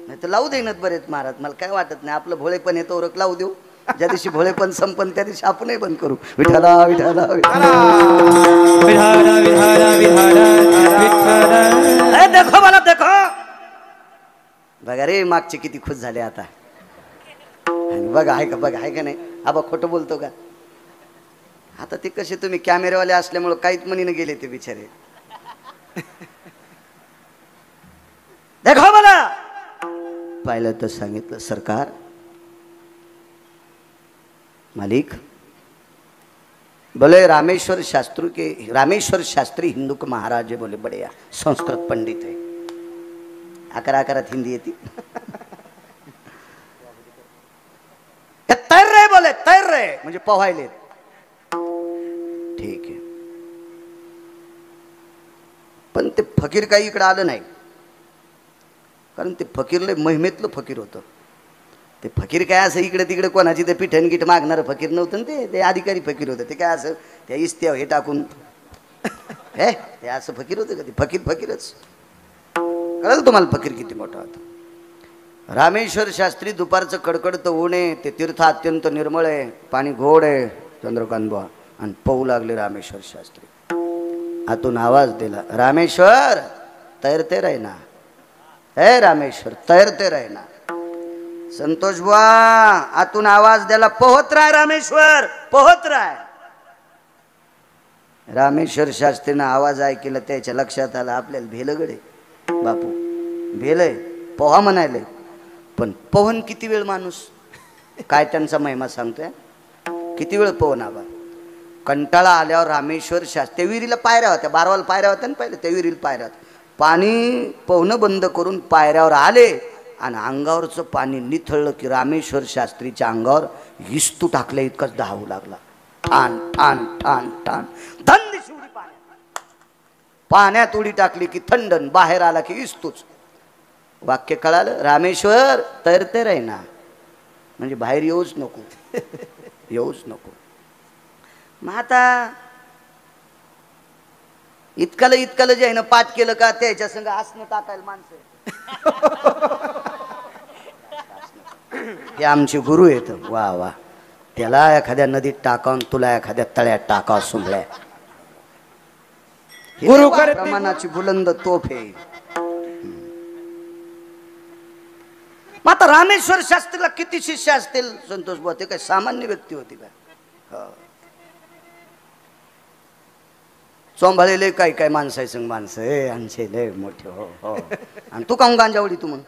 नाही तर लावू देणार बरेच महाराज. मला काय वाटत नाही, आपलं भोळेपण येतो ओरख लावू देऊ. ज्या दिवशी भोळेपण संपन त्या दिवशी आपणही बंद करू. विठाला विठाला देखो मला देखो. बघा रे मागचे किती खुश झाले आता. बघा आहे का, बघा आहे का नाही. आबा खोटं बोलतो का? आता ते कसे तुम्ही कॅमेरावाले असल्यामुळे काहीच म्हणीने गेले ते बिचारे. देखो मला पाहिलं तर सांगितलं, सरकार मालिक बोले रामेश्वर शास्त्री हिंदू के महाराज बोले बड़े संस्कृत पंडित है. आकारात हिंदी येते. तैर रहे बोले, तैर रहे म्हणजे पोहायले. ठीक आहे, पण ते फकीर काही इकडे आलं नाही, कारण ते फकीरले महिमेतलं फकीर होतं. ते फकीर काय असं इकडे तिकडे कोणाची ते पिठण गिठ मागणारं फकीर नव्हतं. ते अधिकारी फकीर होतं. ते काय असं त्या इस्त्या हे टाकून हे ते असं फकीर होतं का? ते फकीरच. कळलं तुम्हाला फकीर किती मोठा होता. रामेश्वर शास्त्री दुपारचं कडकडतं ऊन आहे, ते तीर्थ अत्यंत निर्मळ आहे, पाणी गोड आहे, चंद्रकांत बुवा, आणि पोहू लागले रामेश्वर शास्त्री. आतून आवाज दिला, रामेश्वर तैरते रहना, हे रामेश्वर तैरते रहना. संतोष बुवा आतून आवाज दिला, पोहत राह रामेश्वर, पोहत राह. रामेश्वर शास्त्रीनं आवाज ऐकला, त्याच्या लक्षात आलं आपल्याला भेलगडे बापू भेलय, पोहा म्हणायले. पण पोहन किती वेळ माणूस, काय त्यांचा महिमा सांगतोय. किती वेळ पोहन आबा. कंटाळा आल्यावर रामेश्वर शास्त्री, त्या विहिरीला पायऱ्या होत्या, 12 पायऱ्या होत्या ना पहिले, त्या विहिरीला पायऱ्या होत्या. पाणी पोहणं बंद करून पायऱ्यावर आले आणि अंगावरचं पाणी निथळलं की रामेश्वर शास्त्रीच्या अंगावर हिस्तू टाकल्या इतकंच धावू लागला. ठाण ठाण ठाण ठाण धन शिवडी पाणी. पाण्यात उडी टाकली की थंडन, बाहेर आला की इस्तूच. वाक्य कळालं? रामेश्वर तैरते राही ना, म्हणजे बाहेर येऊच नको. येऊच नको. मग आता इतकलं जे आहे ना पाठ केलं का त्याच्या संग आसनं टाकायला माणसं. हे आमचे गुरु आहेत. वा वा. त्याला एखाद्या नदीत टाकावून तुला एखाद्या तळ्यात टाकाव सुंभळ्या. गुरु प्रमाणाची बुलंद तोफ आहे. मग आता रामेश्वर शास्त्रीला किती शिष्य असतील संतोष बुवा? ते काय सामान्य व्यक्ती होती का? चोंभाळेले काय काय माणसं आहे संग माणसं. आमचे लय मोठे. हो हो. आणि तू काऊन गांजावडी तू मग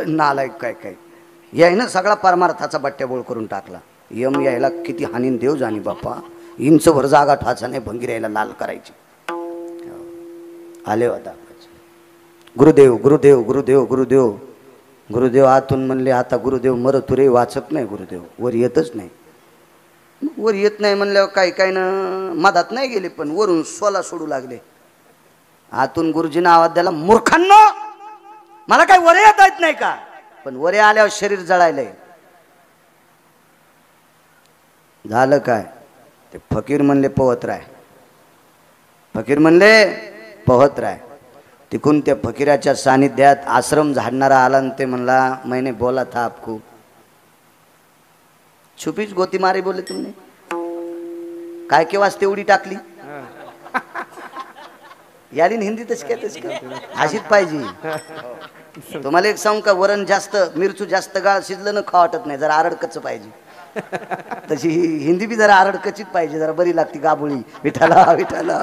नालायक काय काय. याय ना सगळा परमार्थाचा बट्ट्याबोळ करून टाकला. यम यायला किती हानीन देव जाणी बाप्पा. इंचभर जागा ठाचा नाही भंगीरायला लाल करायची. आले होता गुरुदेव गुरुदेव गुरुदेव गुरुदेव गुरुदेव. आतून म्हणले आता गुरुदेव मरतु रे, वाचत नाही गुरुदेव. वर येतच नाही. वर येत नाही म्हणल्यावर काही काही ना मधात नाही गेले, पण वरून सोला सोडू लागले. आतून गुरुजीनं आवाज द्याला, मूर्खांनो मला काय वरे येता येत नाही का? पण वरे आल्यावर शरीर जळायलंय. झालं काय? ते फकीर म्हणले पवत राय. फकीर म्हणले पवत राय. तिकून त्या फकीराच्या सानिध्यात आश्रम झाडणारा आला आणि ते म्हणला, मैंने बोला था आपको. छुपीच गोती मारी बोले तुमने. काय के वाजते उडी टाकली? याली हिंदीतच काय अशीच पाहिजे. तुम्हाला एक सांगू का, वरण जास्त मिरचू जास्त गाळ शिजलं ना खाव वाटत नाही, जरा आरडकच पाहिजे. तशी हिंदी बी जरा आरडकचीच पाहिजे, जरा बरी लागती गाबुळी. विठाला विठाला.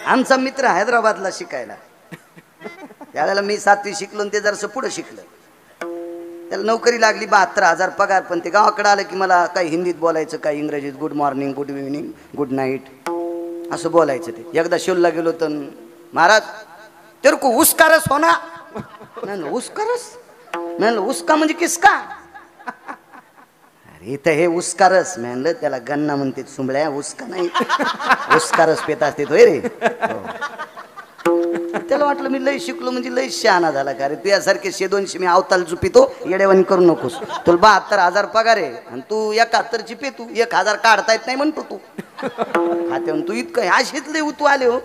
आमचा मित्र हैदराबादला शिकायला, त्यावेळेला मी 7वी शिकलो आणि ते जरासं पुढे शिकलं. त्याला नोकरी लागली, 72,000 पगार. पण ते गावाकडे आलं की मला काही हिंदीत बोलायचं, काही इंग्रजीत. Good morning, good evening, good night असं बोलायचं. ते एकदा शिवला गेलो तर, महाराज तेरे को उसका रस होना. म्हणलं उसका रस? म्हणलं उसका म्हणजे किसका? अरे इथं हे उसका रस. म्हणलं त्याला गन्ना म्हणते सुंबळ्या, उसका नाही. उसका रस पेत असते तो रे. त्याला वाटलं मी लय शिकलो म्हणजे लय शहाणा झाला का रे. तू यासारखे 100-200 मी अवताल चुपितो, येडेवानी करू नकोस. तुला 72,000 पगार आहे आणि तू 71 चिपे. तू 1,000 काढता येत नाही म्हणतो तू खात्यावरून. तू इतकं अशीच लय उतू आले हो.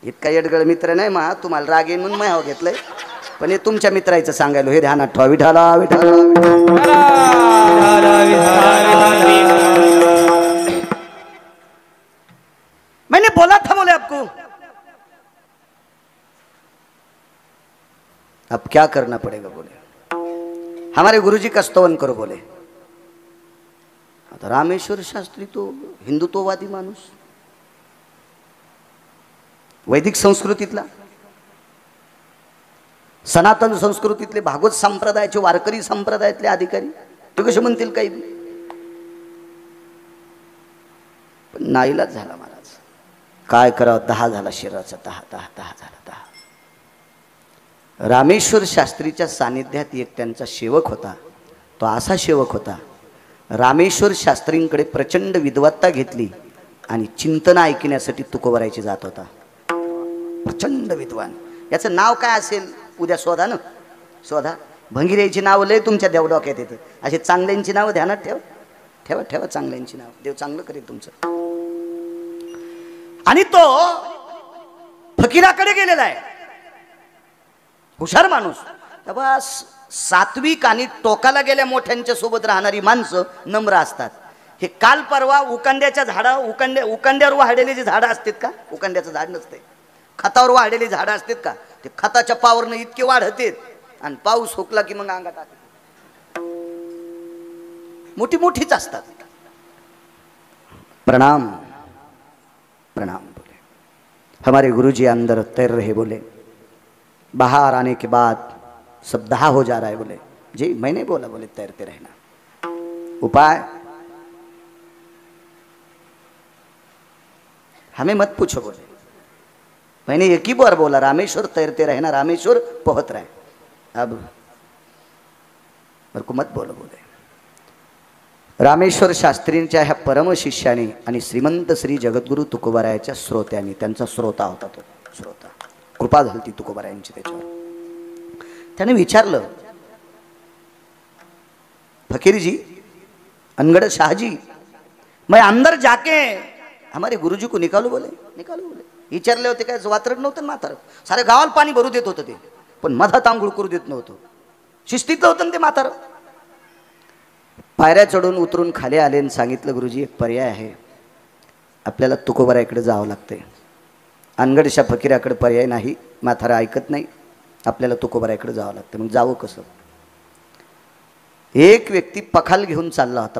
इतका येडगळ मित्र नाही मा. तुम्हाला राग येईन म्हणून मायाव घेतलंय. पण हे तुमच्या मित्राचं सांगायलो, हे ध्यानात ठेवा. विठाला विठाला. मैंने बोला था बोले आपको, अब क्या करना पड़ेगा बोले. हमारे गुरुजी का स्तवन करो बोले. आता रामेश्वर शास्त्री तो हिंदुत्ववादी माणूस, वैदिक संस्कृतीतला, सनातन संस्कृतीतले, भागवत संप्रदायाचे, वारकरी संप्रदायातले अधिकारी. ते कसे म्हणतील काही. पण नाईलाज झाला महाराज. काय करावं. 10 झाला शरीराचा. 10 झाला. 10. रामेश्वर शास्त्रीच्या सानिध्यात एक त्यांचा सेवक होता. तो असा सेवक होता, रामेश्वर शास्त्रींकडे प्रचंड विद्वत्ता घेतली आणि चिंतन ऐकण्यासाठी तुकोबरायची जात होता. प्रचंड विद्वान. याचं नाव काय असेल उद्या शोधा ना, शोधा. भंगिऱ्याची नावं लय तुमच्या देवडोक्यात येतं. असे चांगल्यांची नावं ध्यानात ठेवा. ठेवा ठेवा चांगल्यांची नाव. देव चांगलं करेल तुमचं. आणि तो फकीराकडे गेलेला आहे. हुशार माणूस. तेव्हा सात्विक आणि टोकाला गेल्या मोठ्यांच्या सोबत राहणारी माणसं नम्र असतात. हे काल परवा उकांड्याच्या झाडा उकांड्यावर वाढलेली जी झाडं असतात का, उकांड्याचं झाड नसते, खतावर वाढलेली झाडं असतात का, ते खताच्या पावरनं इतके वाढते आणि पाऊस हुकला की मग अंगात आते. मोठी मोठीच असतात. प्रणाम प्रणाम बोले. हमारे गुरुजी अंदर तैर रहे बोले. बाहर आने के बाद सब 10 हो जा रहा है बोले. जी मैंने बोला बोले तैरते रहना. उपाय हमें मत पूछो बोले. मैंने एक ही बार बोला रामेश्वर तैरते रहना, रामेश्वर पहुंच रहा है. अब मेरे को मत बोलो बोले. रामेश्वर शास्त्रींच्या ह्या परमशिष्याने आणि श्रीमंत श्री जगद्गुरु तुकोबारायाच्या श्रोत्याने, त्यांचा श्रोता होता तो श्रोता, कृपा झाली ती तुकोबारायांची त्याच्यावर. त्याने विचारलं, फकीर जी, अनगढ़ शाह जी, मैं अंदर जाके हमारे गुरुजी को निकालो बोले. विचारले होते काय, वात्रट नव्हतं म्हातार, सारे गावाला पाणी भरू देत होतं ते, पण मधात आंघोळ करू देत नव्हतं. शिस्तीतलं होतं ते म्हातार. पायऱ्या चढून उतरून खाली आले आणि सांगितलं, गुरुजी एक पर्याय आहे, आपल्याला तुकोबारायाकडे जावं लागतंय. अनगडशा फकीराकडे पर्याय नाही, म्हातारा ऐकत नाही, आपल्याला तुकोबारायाकडे जावं लागतं. मग जावं कसं? एक व्यक्ती पखाल घेऊन चालला होता.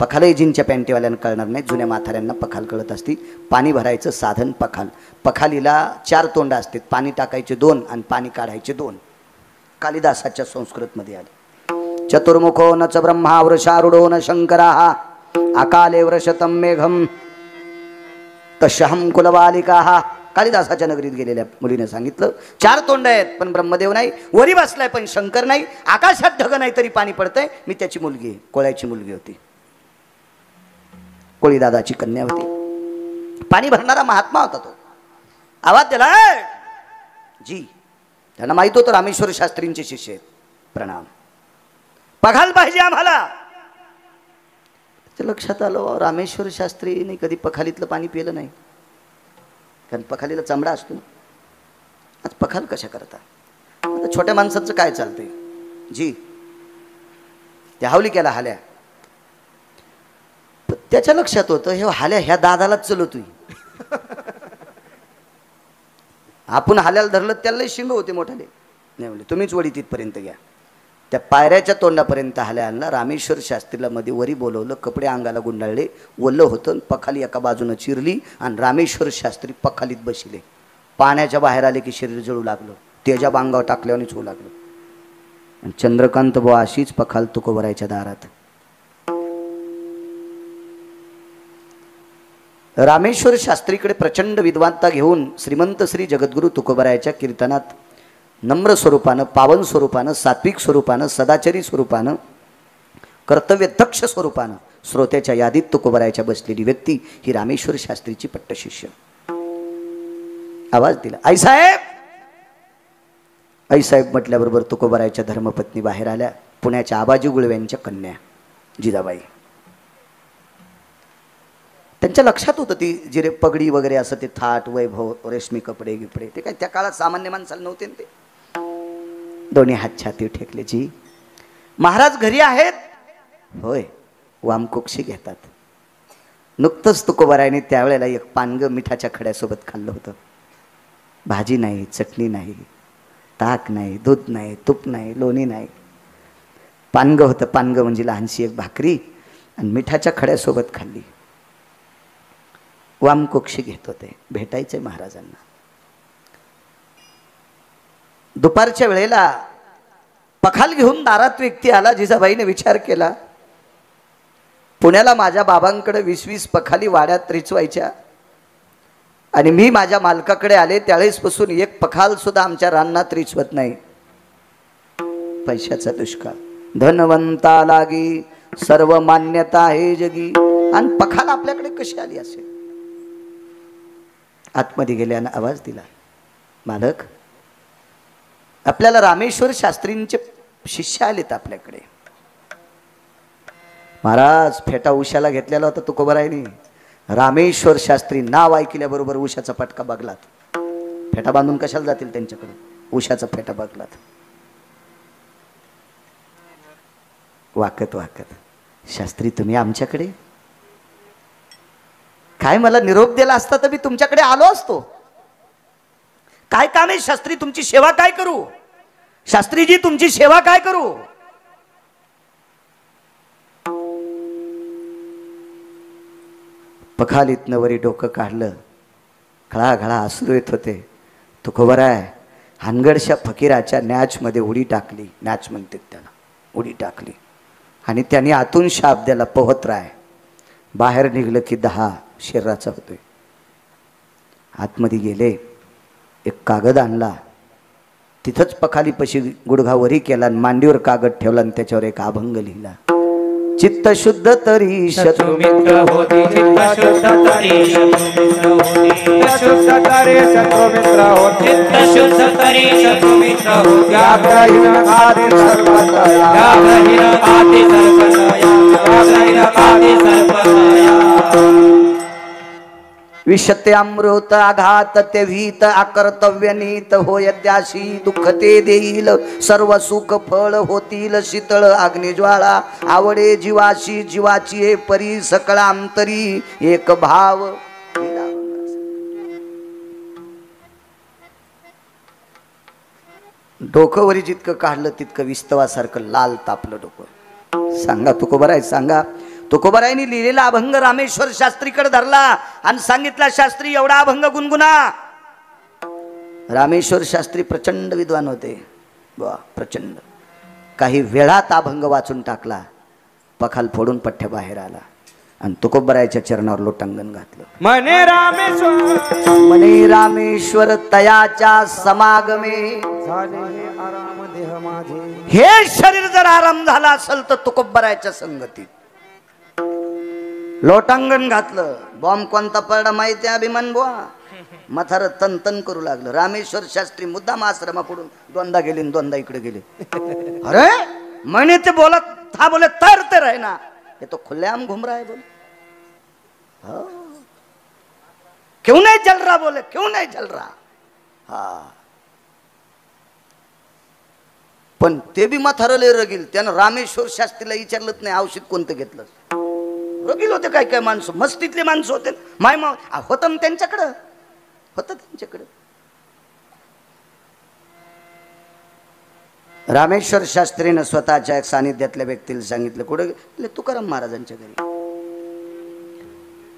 पखालही जीनच्या पॅन्टीवाल्यांना कळणार नाही, जुन्या म्हाताऱ्यांना पखाल कळत असती. पाणी भरायचं साधन पखाल. पखालीला 4 तोंड असतात, पाणी टाकायचे 2 आणि पाणी काढायचे 2. कालिदासाच्या संस्कृतमध्ये आले. चतुर्मुखो न च ब्रह्मा वृषारूढो न शंकराः अकाले वृषतम मेघम तशहम कुलबालिकाः. कालिदासाच्या नगरीत गेलेल्या मुलीने सांगितलं, 4 तोंड आहेत पण ब्रह्मदेव नाही, वरी बसलाय पण शंकर नाही, आकाशात ढग नाही तरी पाणी पडतंय, मी त्याची मुलगी आहे. कोळ्याची मुलगी होती, कोळी दादाची कन्या होती. पाणी भरणारा महात्मा होता तो. आवाज दिला जी. त्यांना माहित होतं रामेश्वर शास्त्रींचे शिष्य आहेत. प्रणाम, पखाल पाहिजे आम्हाला. लक्षात आलं, रामेश्वर शास्त्रीने कधी पखालीतलं पाणी पिलं नाही, कारण पखालीला चांबडा असतो. आज पखाल कशा करता? आता छोट्या माणसाचं काय चालतंय जी, त्या हावली केला हाल्या. त्याच्या लक्षात होतं, हे हाल्या ह्या दादालाच चलवतोय. आपण हाल्याला धरलं त्याला शिंग होते मोठाले. नाही म्हणले, तुम्हीच वडी तिथपर्यंत घ्या. त्या पायऱ्याच्या तोंडापर्यंत हाल्या आणला. रामेश्वर शास्त्रीला मध्ये वरी बोलवलं, कपडे अंगाला गुंडाळले, ओलं होतं, पखाली एका बाजूनं चिरली आणि रामेश्वर शास्त्री पखालीत बसले. पाण्याच्या बाहेर आले की शरीर जळू लागलं, तेजाब अंगावर टाकल्यानेच होऊ लागलं. आणि चंद्रकांत बुवा अशीच पखाल तुकोबारायाच्या दारात. रामेश्वर शास्त्रीकडे प्रचंड विद्वानता घेऊन श्रीमंत श्री जगद्गुरु तुकोबारायाच्या कीर्तनात नम्र स्वरूपानं, पावन स्वरूपानं, सात्विक स्वरूपानं, सदाचरी स्वरूपानं, कर्तव्यदक्ष स्वरूपानं श्रोत्याच्या यादीत तुकोबारायाच्या बसलेली व्यक्ती ही रामेश्वर शास्त्रीची पट्टशिष्य. आवाज दिला, आईसाहेब. आईसाहेब म्हटल्याबरोबर तुकोबारायाच्या धर्मपत्नी बाहेर आल्या, पुण्याच्या आबाजी गुळव्यांच्या कन्या जिजाबाई. त्यांच्या लक्षात होतं ती जिरे पगडी वगैरे असं ते थाट वैभव रेशमी कपडे गिपडे ते काय त्या काळात सामान्य माणसाला नव्हते. ते दोन्ही हात छाती ठेकले. जी महाराज घरी आहेत? होय. वामकुक्षी घेतात. नुकतंच तुकोबारायाने त्यावेळेला एक पानगं मिठाच्या खड्यासोबत खाल्लं होतं. भाजी नाही, चटणी नाही, ताक नाही, दूध नाही, तूप नाही, लोणी नाही, पानगं होतं. पानगं म्हणजे लहानशी एक भाकरी आणि मिठाच्या खड्यासोबत खाल्ली. वामकुक्षी घेत होते, भेटायचे महाराजांना. दुपारच्या वेळेला पखाल घेऊन दारात व्यक्ती आला. जिजाबाईने विचार केला, पुण्याला माझ्या बाबांकडे 20-20 पखाली वाड्यात रिचवायच्या आणि मी माझ्या मालकाकडे आले त्यावेळेसपासून एक पखाल सुद्धा आमच्या रानात रिचवत नाही. पैशाचा दुष्काळ, धनवंता लागी सर्व मान्यता आहे जगी. आणि पखाल आपल्याकडे कशी आली असेल? आतमध्ये गेल्यानं आवाज दिला, मालक आपल्याला रामेश्वर शास्त्रींचे शिष्य आलेत आपल्याकडे. महाराज फेटा उशाला घेतलेला होता तुकोबारायाने. रामेश्वर शास्त्री नाव ऐकल्याबरोबर उशाचा पटका बगलात. फेटा बांधून कशाला जातील त्यांच्याकडे? उशाचा फेटा बगलात. वाकत वाकत, शास्त्री तुम्ही आमच्याकडे? काय मला निरोप दिला असता तर मी तुमच्याकडे आलो असतो. काय काम आहे शास्त्री? तुमची सेवा काय करू? शास्त्रीजी तुमची सेवा काय करू? पखालीतनं वरी डोकं काढलं, घळाघळा अश्रू येत होते. तुकोबाराय हानगडशा फकीराच्या नॅचमध्ये उडी टाकली. नॅच म्हणते त्याला, उडी टाकली आणि त्यांनी आतून शाप द्याला, पोहत राय. बाहेर निघलं की 10 शरीराचा होतोय. आतमध्ये गेले, एक कागद आणला, तिथंच पखालीपाशी गुडघावरी केला आणि मांडीवर कागद ठेवला आणि त्याच्यावर एक अभंग लिहिला. चित्त शुद्ध तरी शत्रू मित्र होती चित्त शुद्ध तरी शत्रू मित्र होती शुद्ध तरी शत्रू मित्र होती चित्त शुद्ध तरी शत्रू मित्र होती व्याघ्रहीन खाती सर्वतया व्याघ्रहीन खाती सर्वतया व्याघ्रहीन खाती सर्वतया विशते अमृत आघात ते भीत अकर्तव्य नीत होय त्याशी दुःख ते देईल सर्व सुख फळ होतील शीतळ अग्निज्वाळा आवडे जीवाशी जीवाची हे परी सकळ अंतरी एक भाव. डोकंवरी जितकं काढलं तितकं विस्तवासारखं लाल तापलं डोकं. सांगा तुकोबराय सांगा. तुकोबरायांनी लिहिलेला अभंग रामेश्वर शास्त्रीकडे धरला आणि सांगितला शास्त्री एवढा अभंग गुणगुणा. रामेश्वर शास्त्री प्रचंड विद्वान होते वा प्रचंड. काही वेळात अभंग वाचून टाकला, पखाल फोडून पठ्ठ्या बाहेर आला आणि तुकोबरायाच्या चरणावर लोटांगण घातलं. मने रामेश्वर तयाच्या समागमे झाले आराम देह माझे. हे शरीर जर आराम झाला असेल तर तुकोबरायाच्या संगतीत लोटांगण घातलं. बॉम्ब कोणता पडला माहिती अभिमान बुवा. मथार तन तन करू लागलं. रामेश्वर शास्त्री मुद्दाम आश्रमाकडून दोनदा गेले दोनदा इकडे गेले. अरे म्हणे ते बोलत था बोले तर आहे ना, ये तो खुलेआम घूम रहा है बोले. क्यों नहीं चल रहा बोले, क्यों नहीं चल रहा. हा पण ते बी म्हातारले रगील. त्यानं रामेश्वर शास्त्रीला विचारलंच नाही औषध कोणतं घेतलं. रगील होते काय काय माणसं, मस्तीतले माणसं होते. माय मा होतं ना त्यांच्याकडं, होतं त्यांच्याकडं. रामेश्वर शास्त्रीनं स्वतःच्या एक सानिध्यातल्या व्यक्तीला सांगितलं कुठे गेले, तुकाराम महाराजांच्या घरी.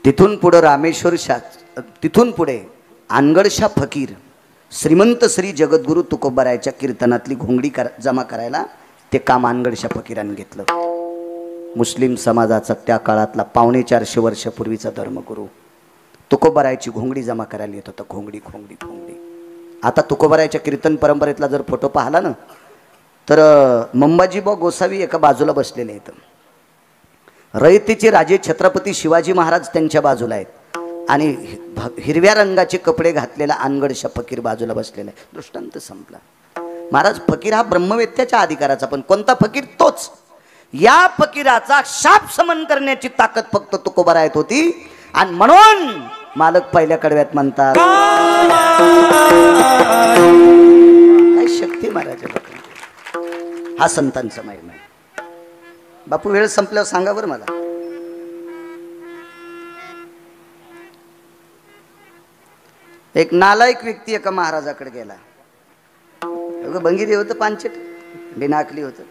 तिथून पुढे रामेश्वर शास्त्री, तिथून पुढे अनगडशा फकीर श्रीमंत श्री जगद्गुरु तुकोबरायाच्या कीर्तनातली घोंगडी जमा करायला ते काम अनगडशा फकीरांनी घेतलं. मुस्लिम समाजाचा त्या काळातला 450 वर्षापूर्वीचा धर्मगुरू तुकोबरायाची घोंगडी जमा करायला येत होता. घोंगडी घोंगडी घोंगडी. आता तुकोबरायाच्या कीर्तन परंपरेतला जर फोटो पाहिला ना तर मंबाजीबा गोसावी एका बाजूला बसलेले आहेत. रयतेचे राजे छत्रपती शिवाजी महाराज त्यांच्या बाजूला आहेत आणि हिरव्या रंगाचे कपडे घातलेला अनगडशा फकीर बाजूला बसलेला आहे. दृष्टांत संपला. महाराज फकीर हा ब्रह्मवेत्याच्या अधिकाराचा, पण कोणता फकीर तोच. या फकीराचा शाप समन करण्याची ताकद फक्त तुकोबरायात होती आणि म्हणून मालक पहिल्या कडव्यात म्हणतात काय शक्ती महाराज. हा संतांचा महिमा आहे. बापू वेळ संपल्यावर सांगा बरं मला. एक नालायक व्यक्ती एका महाराजाकडे गेला. बंगिरी होतं, पांचट बिनाकली होतं.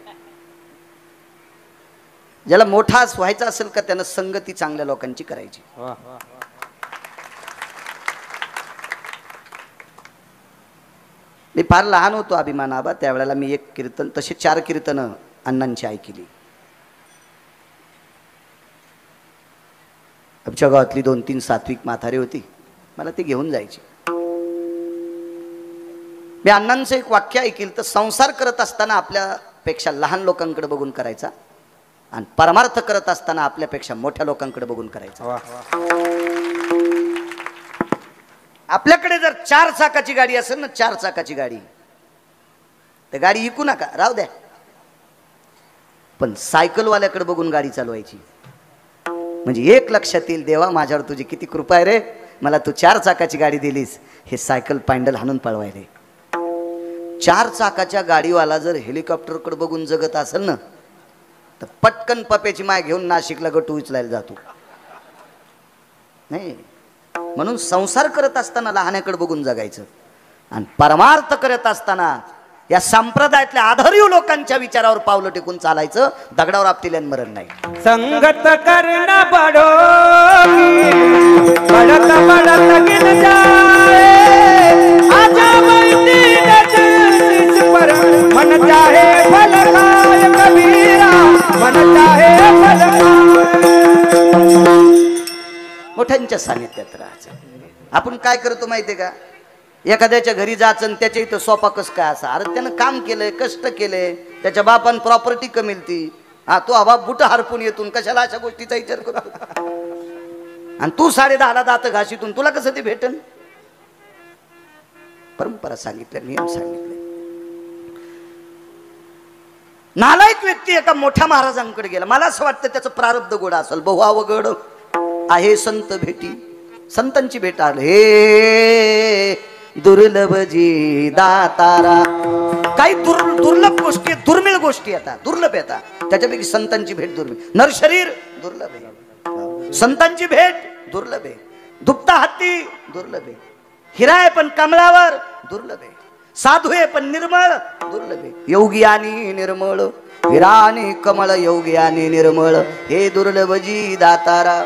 ज्याला मोठा व्हायचा असेल का त्यानं संगती चांगल्या लोकांची करायची. मी फार लहान होतो अभिमान आबा त्यावेळेला. मी एक कीर्तन, तसे 4 कीर्तनं अण्णांची ऐकली. आमच्या गावातली 2-3 सात्विक म्हातारी होती, मला ती घेऊन जायची. मी अण्णांचं एक वाक्य ऐकलं तर संसार करत असताना आपल्यापेक्षा लहान लोकांकडे बघून करायचा आणि परमार्थ करत असताना आपल्यापेक्षा मोठ्या लोकांकडे बघून करायचा. आपल्याकडे जर 4 चाकाची गाडी असेल ना, 4 चाकाची गाडी, तर गाडी इकू नका, राहू द्या. पण सायकलवाल्याकडे बघून गाडी चालवायची. म्हणजे एक लक्षात येईल, देवा माझ्यावर तुझी किती कृपा आहे रे, मला तू 4 चाकाची गाडी दिलीस. हे सायकल पॅन्डल हाणून पळवायले. 4 चाकाच्या गाडीवाला जर हेलिकॉप्टरकडे बघून जगत असेल ना तर पटकन पप्याची माय घेऊन नाशिकला गटू उचलायला जातो. नाही, म्हणून संसार करत असताना लहानाकडे बघून जगायचं आणि परमार्थ करत असताना या संप्रदायातल्या आधारीव लोकांच्या विचारावर पावलं टेकून चालायचं. दगडावर आपल्याला मरण नाही. संगत करना पडोगी बढ़त बढ़त गिन जाए आजा बैठी नजर पर मन चाहे फल खाए कबीरा मन चाहे फल खाए. मोठ्यांच्या सानिध्यात राहायचं. आपण काय करतो माहितीये का, एखाद्याच्या घरी जायचं आणि त्याच्या इथं सोपा कस काय असा. अरे त्यानं काम केलंय, कष्ट केले, त्याच्या बापान प्रॉपर्टी कमिलती हा तो हवा बुट हरपून येतून कशाला अशा गोष्टीचा विचार करतो? आणि तू 10:30 दात घाशीतून तुला कसं ते भेटन? परंपरा सांगितल्या, नियम सांगितले. नालायक व्यक्ती एका मोठ्या महाराजांकडे गेला. मला असं वाटतं त्याचं प्रारब्ध गोड असेल. बहु अवघड आहे संत भेटी, संतांची भेट आली. हे दुर्लभ जी दातारा. काही दुर्लभ गोष्टी, दुर्मिळ गोष्टी येतात, दुर्लभ येतात. त्याच्यापैकी संतांची भेट दुर्मिळ. नर शरीर दुर्लभ आहे, संतांची भेट दुर्लभ आहे. दुपता हत्ती दुर्लभ आहे. हिरा आहे पण कमळावर दुर्लभ आहे. साधू आहे पण निर्मळ दुर्लभ आहे. योगी आणि निर्मळ, हिरा आणि कमळ, योगी आणि निर्मळ, हे दुर्लभ जी दातारा.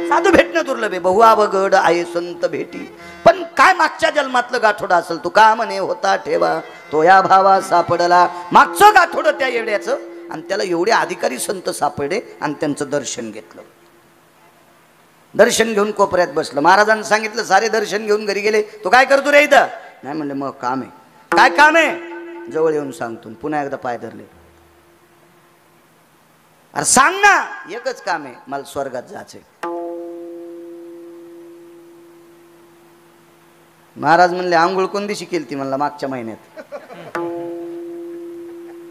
साधू भेटणं दुर्लभ आहे. बहु अवघड आहे संत भेटी. पण काय मागच्या जन्मातलं गाठोडं असेल? तू का म्हणे होता ठेवा तो या भावा सापडला. मागचं गाठोडं त्या येड्याचं, आणि त्याला एवढे अधिकारी संत सापडले आणि त्यांचं दर्शन घेतलं. दर्शन घेऊन कोपऱ्यात बसलं. महाराजांनी सांगितलं, सारे दर्शन घेऊन घरी गेले. तो काय करतो रे इथं? नाही म्हणले, मग काम आहे. काय काम आहे? जवळ येऊन सांगतो. पुन्हा एकदा पाय धरले. अरे सांग ना. एकच काम आहे, मला स्वर्गात जायचंय. महाराज म्हणले, आंघोळ कोण दिवशी केली ती? म्हणला मागच्या महिन्यात.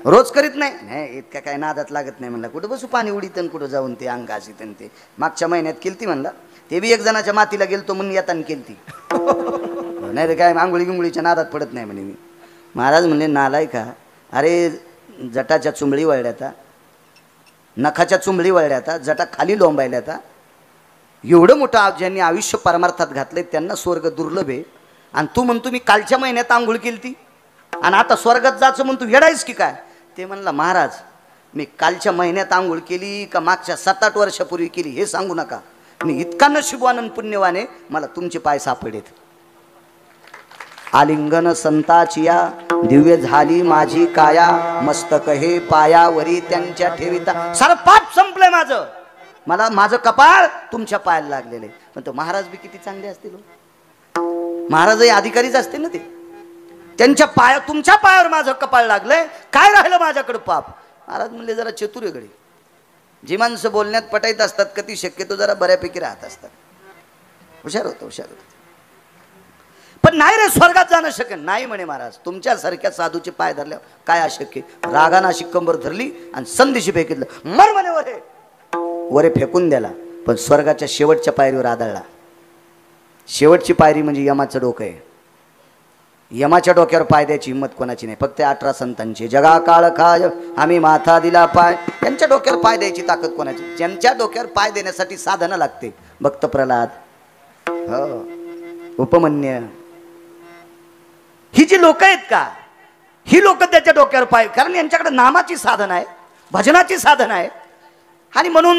रोज करीत नाही. इतका काय नादात लागत नाही. म्हणला कुठं बसू पाणी उडीत, कुठं जाऊन ते अंगाशी ते मागच्या महिन्यात केलती. म्हणला ते बी एक जणाच्या मातीला गेलतो म्हणून येताना केलती. नाही रे, काय आंघोळी गिंगोळीच्या नादात पडत नाही म्हणे मी. महाराज म्हणले, नालाय का? अरे जटाच्या चुंबळी वळल्याता, नखाच्या चुंबळी वळल्याता, जटा खाली लोंबायल्याता. एवढं मोठं ज्यांनी आयुष्य परमार्थात घातलंय त्यांना स्वर्ग दुर्लभ आहे. आणि तू म्हणतो मी कालच्या महिन्यात आंघोळ केलती आणि आता स्वर्गात जायचं म्हणतो, वेडायस की काय? ते म्हणला, महाराज मी कालच्या महिन्यात आंघोळ केली का मागच्या 7-8 वर्षापूर्वी केली हे सांगू नका. मी इतका नशीबवान आणि पुण्यवाने, मला तुमचे पाय सापडेत. आलिंगन संताचिया दिव्य झाली माझी काया, मस्तक हे पायावरी त्यांच्या ठेविता. सारं पाप संपलंय माझं. मला माझं कपाळ तुमच्या पायाला लागलेले. पण तो महाराज बी किती चांगले असतील. महाराजही अधिकारीच असते ना ते. त्यांच्या पाया, तुमच्या पायावर माझं कपाळ लागलंय, काय राहिलं माझ्याकडे पाप? महाराज म्हणले, जरा चतुर्यकडे जी माणसं बोलण्यात पटायत असतात कधी शक्यतो जरा बऱ्यापैकी राहत असतात. हुशार होतं, हुशार होतं. पण नाही रे, स्वर्गात जाणं शक्य नाही म्हणे महाराज. तुमच्यासारख्या साधूचे पाय धरल्यावर काय अशक्य? रागानं अशी कंबर धरली आणि संदेशी फेकितलं. मर म्हणे वरे. वरे फेकून द्याला, पण स्वर्गाच्या शेवटच्या पायरीवर आदळला. शेवटची पायरी म्हणजे यमाचं डोकं आहे. यमाच्या डोक्यावर पाय द्यायची हिंमत कोणाची नाही, फक्त 18 संतांची. जगा काळ खाय आम्ही माथा दिला पाय. त्यांच्या डोक्यावर पाय द्यायची ताकद कोणाची? ज्यांच्या डोक्यावर पाय देण्यासाठी साधना लागते. भक्त प्रल्हाद, हो, उपमन्य, ही जी लोक आहेत का, ही लोक त्याच्या डोक्यावर पाय, कारण यांच्याकडे नामाची साधना आहे, भजनाची साधना आहे. आणि म्हणून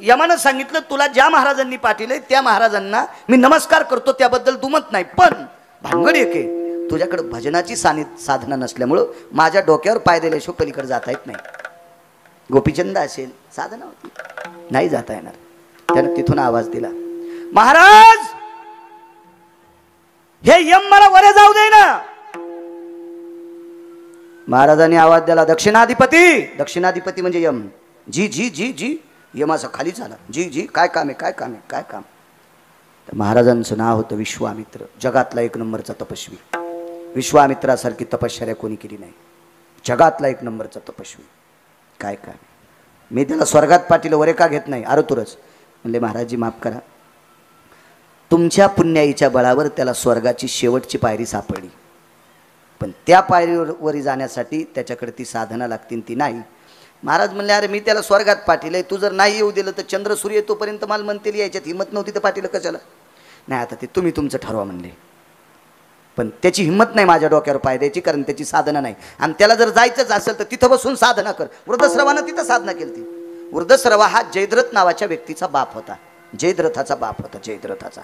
यमानं सांगितलं, तुला ज्या महाराजांनी पाठवले त्या महाराजांना मी नमस्कार करतो, त्याबद्दल दुमत नाही. पण भानगड एक आहे, तुझ्याकडे भजनाची साधना नसल्यामुळं माझ्या डोक्यावर पाय दिल्याशिवाय पलीकडे जाता येत नाही. गोपीचंद असेल, साधना होती, नाही जाता येणार. त्यानं तिथून आवाज दिला, महाराज हे यम मला वरे जाऊ दे ना. महाराजांनी आवाज दिला, दक्षिणाधिपती. दक्षिणाधिपती म्हणजे यम. जी जी जी जी. यमाचा खाली झाला. जी जी, काय काम आहे, काय काम आहे, काय काम? तर महाराजांचं नाव होतं विश्वामित्र. जगातला 1 नंबरचा तपस्वी. विश्वामित्रासारखी तपश्चर्या कोणी केली नाही. जगातला 1 नंबरचा तपस्वी. काय काय मी त्याला स्वर्गात पाठीलं, वरे का घेत नाही? आरतुरच म्हणले, महाराजजी माफ करा, तुमच्या पुण्याईच्या बळावर त्याला स्वर्गाची शेवटची पायरी सापडली. पण त्या पायरीवर जाण्यासाठी त्याच्याकडे ती साधना लागतील, ती नाही. महाराज म्हणले, अरे मी त्याला स्वर्गात पाठीलंय, तू जर नाही येऊ दिलं तर चंद्र सूर्य येतोपर्यंत मला म्हणतील यायच्यात हिंमत नव्हती तर पाठीलं कशाला? नाही, आता ते तुम्ही तुमचं ठरवा म्हणले. पण त्याची हिंमत नाही माझ्या डोक्यावर पाय द्यायची, कारण त्याची साधना नाही. आणि त्याला जर जायचंच असेल तर तिथं बसून साधना कर. वृद्धश्रवानं तिथं साधना केली ती. वृद्धश्रवा हा जयद्रथ नावाच्या व्यक्तीचा बाप होता. जयद्रथाचा बाप होता, जयद्रथाचा.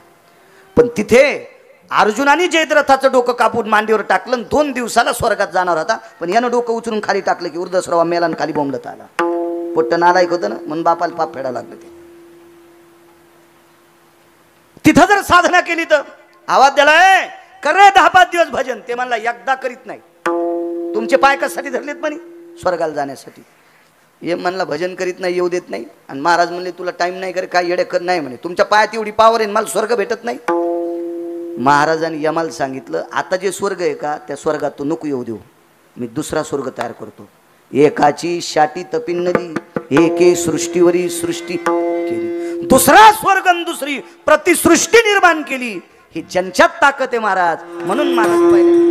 पण तिथे अर्जुनाने जयद्रथाचं डोकं कापून मांडीवर टाकलं, 2 दिवसाला स्वर्गात जाणार होता. पण यानं डोकं उचलून खाली टाकलं की वृद्धश्रवा मेलान खाली बोंबलत आला. पोट्ट नालायक होतं ना, म्हणून बापाला पाप फेडा लागलं. ते तिथं जर साधना केली तर आवाज दिलाय, करे 10-5 दिवस भजन. ते म्हणला, एकदा करीत नाही. तुमचे पाय कशासाठी धरलेत म्हणे? स्वर्गाला जाण्यासाठी. ये म्हणला भजन करीत नाही, येऊ देत नाही. आणि महाराज म्हणले तुला टाइम नाही करे, काय येडे कर नाही म्हणे, तुमच्या पायात एवढी पावर आहे, मला स्वर्ग भेटत नाही. महाराजांनी यमाला सांगितलं, आता जे स्वर्ग आहे का त्या स्वर्गात तू नको येऊ देऊ, मी दुसरा स्वर्ग तयार करतो. एकाची शाटी तपिन नदी, एके सृष्टीवरी सृष्टी केली, दुसरा स्वर्ग आणि दुसरी प्रतिसृष्टी निर्माण केली. ही ज्यांच्यात ताकद आहे महाराज. म्हणून महाराज पहिले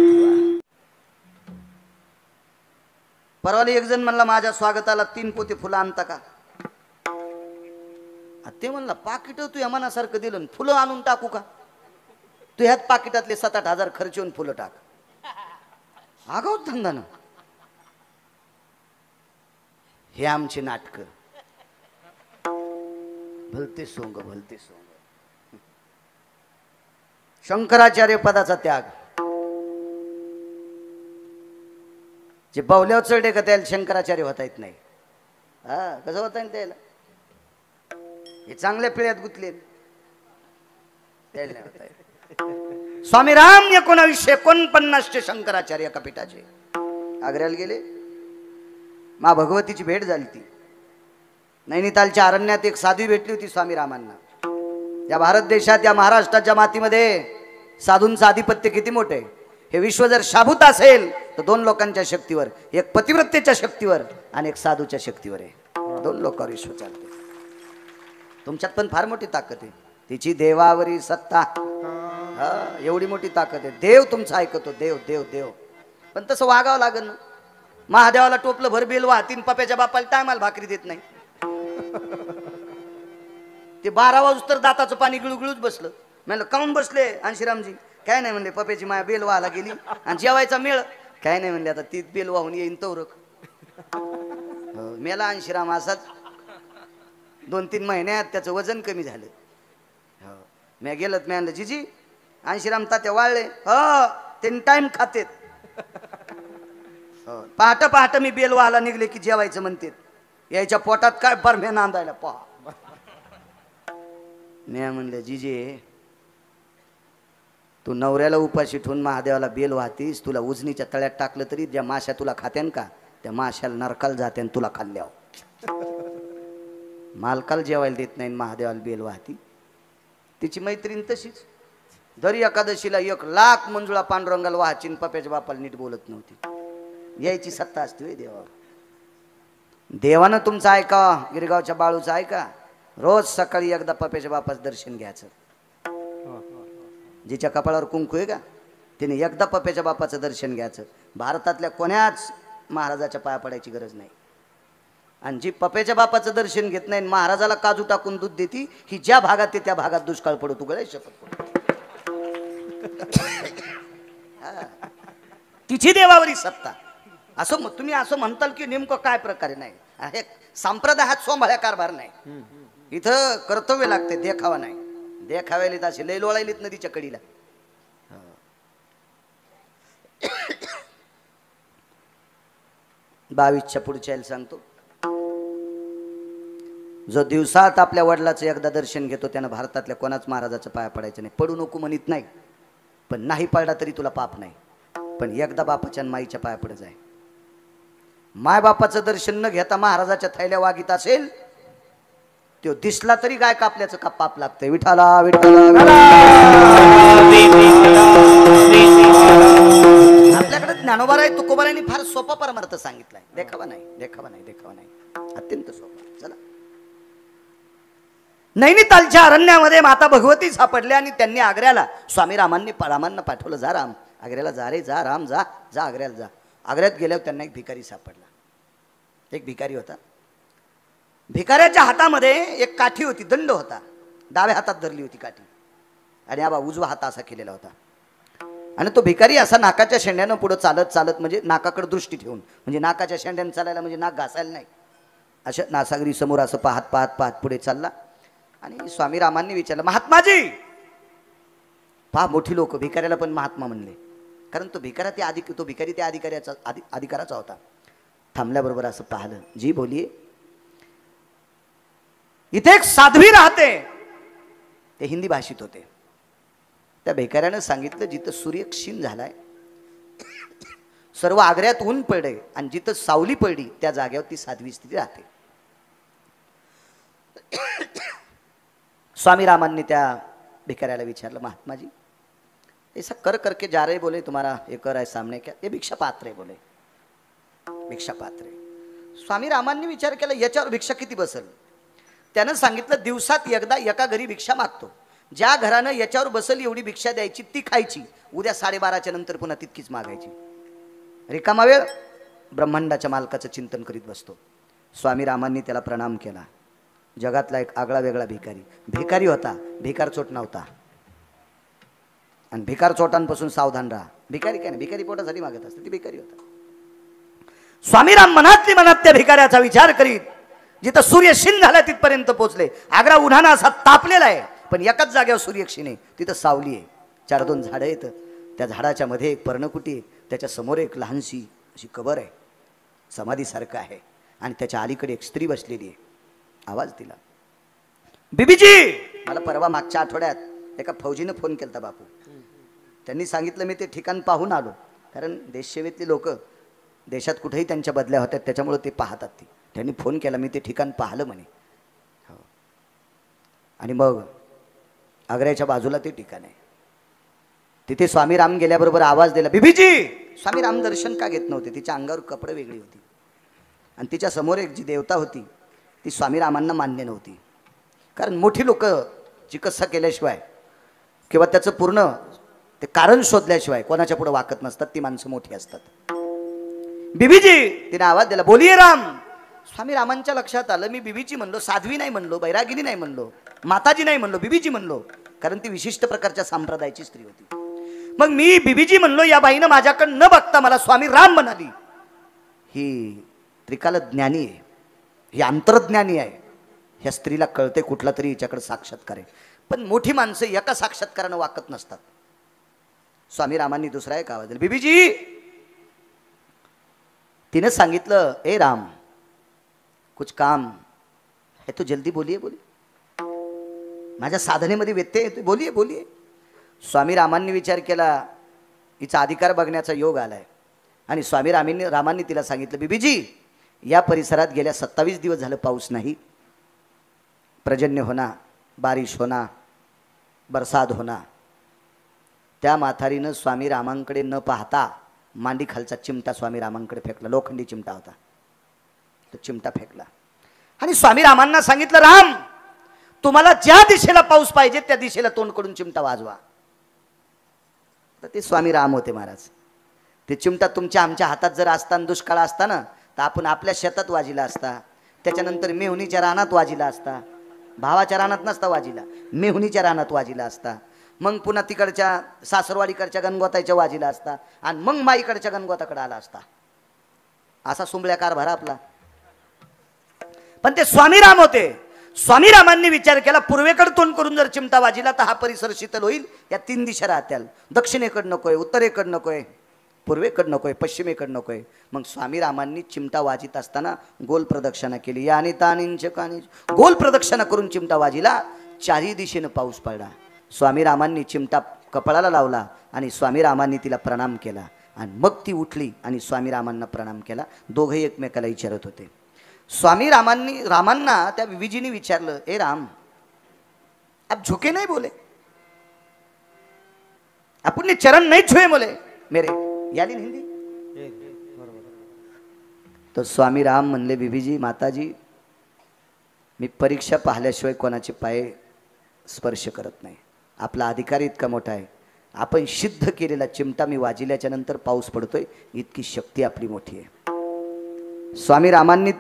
परवाले एक जण म्हणला माझ्या स्वागताला 3 पोते फुलं आणता का. ते म्हणला पाकिट तू या मनासारखं दिलं, फुलं आणून टाकू का, तू ह्यात पाकिटातले 7-8 हजार खर्च होऊन फुलं टाक. आगाऊ धंदा ना हे आमचे नाटक. भलते सोंग भलते सोंग. शंकराचार्य पदाचा त्याग. जे बावल्यावर चढे का त्याला शंकराचार्य होता येत नाही. हा कसं होता येईल त्याला, हे चांगल्या पिळ्यात गुतले त्याला नाही होता येत. स्वामी राम 1949 शंकराचार्य एका पीठाचे आग्र्याला गेले. मा भगवतीची भेट झाली. ती नैनितालच्या अरण्यात एक साधू भेटली होती स्वामी रामांना. या भारत देशात या महाराष्ट्राच्या मातीमध्ये साधूंचं आधिपत्य किती मोठे आहे. हे विश्व जर शाबूत असेल तर 2 लोकांच्या शक्तीवर, एक पतिव्रतेच्या शक्तीवर आणि एक साधूच्या शक्तीवर आहे. 2 लोकांवर विश्व चालते. तुमच्यात पण फार मोठी ताकद आहे. तिची देवावरी सत्ता. हा एवढी मोठी ताकद आहे. देव तुमचं ऐकतो. देव देव देव. पण तसं वागावं लागेल ना. महादेवाला टोपलं भर बेल वाहतीन, पप्याच्या बापाला टायमाला भाकरी देत नाही. ते 12 वाजता तर दाताचं पाणी गिळूगिळूच बसलं. म्हणलं काऊन बसले आणशीरामजी. काय नाही म्हणले, पप्याची माया बेल व्हायला गेली आणि जेवायचा मेळ. काय नाही म्हणले, आता ती बेल वाहून येईन तवरक. मेला आणशीराम असाच. 2-3 महिन्यात त्याचं वजन कमी झालं. मी गेलं मी आणलं जीजी आणशीराम तात्या वाळले. हो त्यांनी टाइम खातेत. पहाट पहाट मी बेल व्हायला निघले की जेवायचं म्हणते. यायच्या पोटात काय बरम्या नांदायला पहा. मी म्हणलं जीजे तू नवऱ्याला उपाशी ठेवून महादेवाला बेल वाहतीस, तुला उजनीच्या तळ्यात टाकलं तरी ज्या माश्या तुला खात्यान का त्या माश्याला नरकाला जात्यान तुला खाल्ल्यावर. मालकाला जेवायला देत नाही, महादेवाला बेल वाहती. तिची मैत्रीण तशीच. दरी एकादशीला 1 लाख मंजुळा पांडुरंगाला वाहाची, पप्याच्या बापाला नीट बोलत नव्हती. यायची सत्ता असते देवावर. देवानं तुमचं ऐका, गिरगावच्या बाळूचं ऐका. रोज सकाळी एकदा पप्याच्या बापाचं दर्शन घ्यायचं. जिच्या कपाळावर कुंकू आहे का तिने एकदा पप्याच्या बापाचं दर्शन घ्यायचं. भारतातल्या कोण्याच महाराजाच्या पाया पडायची गरज नाही. आणि जी पप्याच्या बापाचं दर्शन घेत नाही, महाराजाला काजू टाकून दूध देती, ही ज्या भागात ते त्या भागात दुष्काळ पडतो. गळे शपथ. तिची देवावरी सत्ता. असं तुम्ही असं म्हणताल की नेमकं काय प्रकारे नाही. हे संप्रदायात सोंभाळ्या कारभार नाही. इथं कर्तव्य लागते, देखावा नाही. देखाव्यालीत असे लय लोळायलीत नदीच्या कडीला. 22च्या पुढच्या सांगतो. जो दिवसात आपल्या वडिलाचं एकदा दर्शन घेतो त्यानं भारतातल्या कोणाच महाराजाचं पाया पडायचं नाही. पडू नको म्हणत नाही, पण नाही पडला तरी तुला पाप नाही. पण एकदा बापाच्या आणि माईच्या पाया पडत जाय. माय बापाचं दर्शन न घेता महाराजाच्या थैल्या वागीत असेल तो दिसला तरी गाय कापल्याचं का पाप लागतंय. विठाला विठाला. आपल्याकडे ज्ञानोबाराय तुकोबारायांनी फार सोपा परमार्थ सांगितलाय. देखावा नाही, देखावा नाही, देखावा नाही. अत्यंत सोपा. चला. नैनितालच्या अरण्यामध्ये माता भगवती सापडल्या आणि त्यांनी आग्र्याला स्वामी रामांना पाठवलं. जा राम आग्र्याला जा रे, जा राम जा जा आग्र्याला जा. आग्र्यात गेल्यावर त्यांना एक भिकारी सापडला. एक भिकारी होता. भिकाऱ्याच्या हातामध्ये एक काठी होती, दंड होता. डाव्या हातात धरली होती काठी आणि आबा उजवा हात असा केलेला होता. आणि तो भिकारी असा नाकाच्या शेंड्यानं पुढे चालत चालत, म्हणजे नाकाकडे दृष्टी ठेवून, म्हणजे नाकाच्या शेंड्यानं चालायला म्हणजे नाक घासायला नाही, अशा नासागरी समोर असं पाहत पाहत पाहत पुढे चालला. आणि स्वामी रामांनी विचारलं, महात्माजी. पहा मोठी लोक भिकाऱ्याला पण महात्मा म्हणले, कारण तो भिकारी त्या अधिकाराचा होता. थांबल्याबरोबर असं पाहिलं. जी बोलिये. इथे एक साध्वी राहते. ते हिंदी भाषित होते. त्या भिकाऱ्यानं सांगितलं जिथं सूर्य क्षीण झालाय, सर्व आग्र्यात ऊन पडे आणि जिथं सावली पडली त्या जागेवर ती साध्वी स्त्री राहते. स्वामी रामांनी त्या भिकाऱ्याला विचारलं, महात्माजी ऐसा कर करके जा रहे, बोले तुम्हारा ये कर है सामने क्या, ये भिक्षा पात्र है, बोले भिक्षा पात्र आहे. स्वामी रामांनी विचार केला याच्यावर भिक्षा किती बसल. त्यानं सांगितलं दिवसात एकदा एका घरी भिक्षा मागतो, ज्या घरानं याच्यावर बसल एवढी भिक्षा द्यायची, ती खायची, उद्या 12:30च्या नंतर पुन्हा तितकीच मागायची. रिकामा वेळ ब्रह्मांडाच्या मालकाचं चिंतन करीत बसतो. स्वामी रामांनी त्याला प्रणाम केला. जगातला एक आगळा वेगळा भिकारी होता, भिकार चोट नव्हता. आणि भिकार चोटांपासून सावधान राहा. भिकारी काय नाही, भिकारी पोटासाठी मागत असते, ती भिकारी होता. स्वामी राम मनातली मनात त्या भिकाऱ्याचा विचार करीत जिथं सूर्य क्षीण झाला तिथपर्यंत पोहोचले. आग्रा उन्हानं असा तापलेला आहे, पण एकाच जागेवर सूर्य क्षीण आहे, तिथं सावली आहे. 4-2 झाडं आहेत. त्या झाडाच्या मध्ये एक पर्णकुटी आहे, त्याच्या समोर एक लहानशी अशी कबर आहे, समाधीसारखं आहे. आणि त्याच्या अलीकडे एक स्त्री बसलेली आहे. आवाज दिला, बीबीजी. मला परवा मागच्या आठवड्यात एका फौजीनं फोन केलता बापू. त्यांनी सांगितलं मी ते ठिकाण पाहून आलो, कारण देशसेवेतली लोक देशात कुठेही त्यांच्या बदल्या होत्यात, त्याच्यामुळे ते पाहतात. त्यांनी फोन केला, मी ते ठिकाण पाहिलं म्हणे. हो. आणि मग आग्र्याच्या बाजूला ते ठिकाण आहे. तिथे स्वामी राम गेल्याबरोबर आवाज दिला, बीबीजी. स्वामी राम दर्शन का घेत नव्हते, तिच्या अंगावर कपडे वेगळी होती. आणि तिच्या समोर एक जी देवता होती ती स्वामी रामांना मान्य नव्हती. कारण मोठी लोक चिकित्सा केल्याशिवाय किंवा त्याचं पूर्ण ते कारण शोधल्याशिवाय कोणाच्या पुढे वाकत नसतात, ती माणसं मोठी असतात. बीबीजी तिने आवाज दिला, बोलिये राम. स्वामी रामांच्या लक्षात आलं मी बीबीची म्हणलो, साध्वी नाही म्हणलो, बैरागिनी नाही म्हणलो, माताजी नाही म्हणलो, बीबीजी म्हणलो, कारण ती विशिष्ट प्रकारच्या संप्रदायाची स्त्री होती. मग मी बीबीजी म्हणलो, या बाईनं माझ्याकडे न बघता मला स्वामी राम म्हणाली. ही त्रिकाल ज्ञानी आहे, ही अंतर्ज्ञानी आहे. ह्या स्त्रीला कळते कुठला तरी हिच्याकडे साक्षात्कार आहे. पण मोठी माणसं एका साक्षात्कारानं वाकत नसतात. स्वामी रामांनी दुसरा एक आवाज दिला, बीबीजी. तिने सांगितलं, ए राम कुछ काम है तो जल्दी बोलिए, बोलिए. माझ्या साधनेमध्ये व्यत्यय येतो, बोलिए बोलिए. स्वामी रामांनी विचार केला, हिचा अधिकार बघण्याचा योग आलाय. आणि स्वामी रामांनी तिला सांगितलं, बीबीजी या परिसरात गेल्या 27 दिवस झालं पाऊस नाही. पर्जन्य होना, बारिश होना, बरसात होना. त्या म्हातारीनं स्वामी रामांकडे न पाहता मांडी खालचा चिमटा स्वामी रामांकडे फेकला. लोखंडी चिमटा होता, तो चिमटा फेकला. आणि स्वामी रामांना सांगितलं, राम तुम्हाला ज्या दिशेला पाऊस पाहिजे त्या दिशेला तोंड करून चिमटा वाजवा. तर ते स्वामी राम होते महाराज. ते चिमटा तुमच्या आमच्या हातात जर असताना दुष्काळ असता ना, तर आपण आपल्या शेतात वाजिला असता, त्याच्यानंतर मेहुणीच्या रानात वाजिला असता, भावाच्या रानात नसता वाजिला, मेहुणीच्या रानात वाजिला असता, मग पुन्हा तिकडच्या सासरवाडीकडच्या गणगोताच्या वाजिला असता, आणि मग माईकडच्या गणगोताकडे आला असता. असा सुंबळ्या कारभार आपला. पण ते स्वामी राम होते. स्वामी रामांनी विचार केला, पूर्वेकडे तोंड करून जर चिमटा वाजिला तर हा परिसर शीतल होईल. या 3 दिशा राहत्याल, दक्षिणेकडे नकोय, उत्तरेकडे नकोय, पूर्वेकडे नकोय, पश्चिमेकडे नकोय. मग स्वामी रामांनी चिमटा वाजित असताना गोल प्रदक्षिणा केली. यानी तानींच कानी गोल प्रदक्षिणा करून चिमटा वाजिला. 4ही दिशेनं पाऊस पडला. स्वामी रामांनी चिमटा कपाळाला लावला आणि स्वामी रामांनी तिला प्रणाम केला. आणि मग ती उठली आणि स्वामी रामांना प्रणाम केला. दोघे एकमेकाला विचारत होते. स्वामी रामांना त्या विवीजीने विचारलं, ए राम आप झुके नहीं बोले, अपने चरण नहीं छुए बोले मेरे. याली हिंदी. तो स्वामी राम म्हणले, बीबीजी माताजी मी परीक्षा पाहिल्याशिवाय कोणाचे पाय स्पर्श करत नाही. आपला अधिकार इतका मोठा आहे. आपण सिद्ध केलेला चिमटा मी वाजिल्याच्या नंतर पाऊस पडतोय, इतकी शक्ती आपली मोठी आहे. स्वामी रामांनी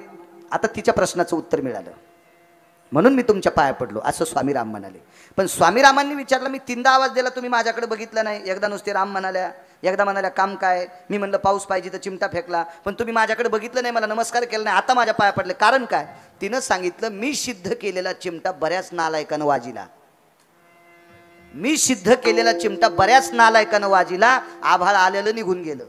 आता तिच्या प्रश्नाचं उत्तर मिळालं, म्हणून मी तुमच्या पाया पडलो असं स्वामी राम म्हणाले. पण स्वामी रामांनी विचारलं, मी 3दा आवाज दिला, तुम्ही माझ्याकडे बघितलं नाही. एकदा नुसते राम म्हणाल्या, एकदा म्हणाल्या काम काय. मी म्हणलं पाऊस पाहिजे तर चिमटा फेकला, पण तुम्ही माझ्याकडे बघितलं नाही, मला नमस्कार केला नाही, आता माझ्या पाया पडले. कारण काय. तिनं सांगितलं, मी सिद्ध केलेला चिमटा बऱ्याच नालायकानं वाजिला. मी सिद्ध केलेला चिमटा बऱ्याच नालायकानं वाजिला. आभाळ आलेलं निघून गेलं.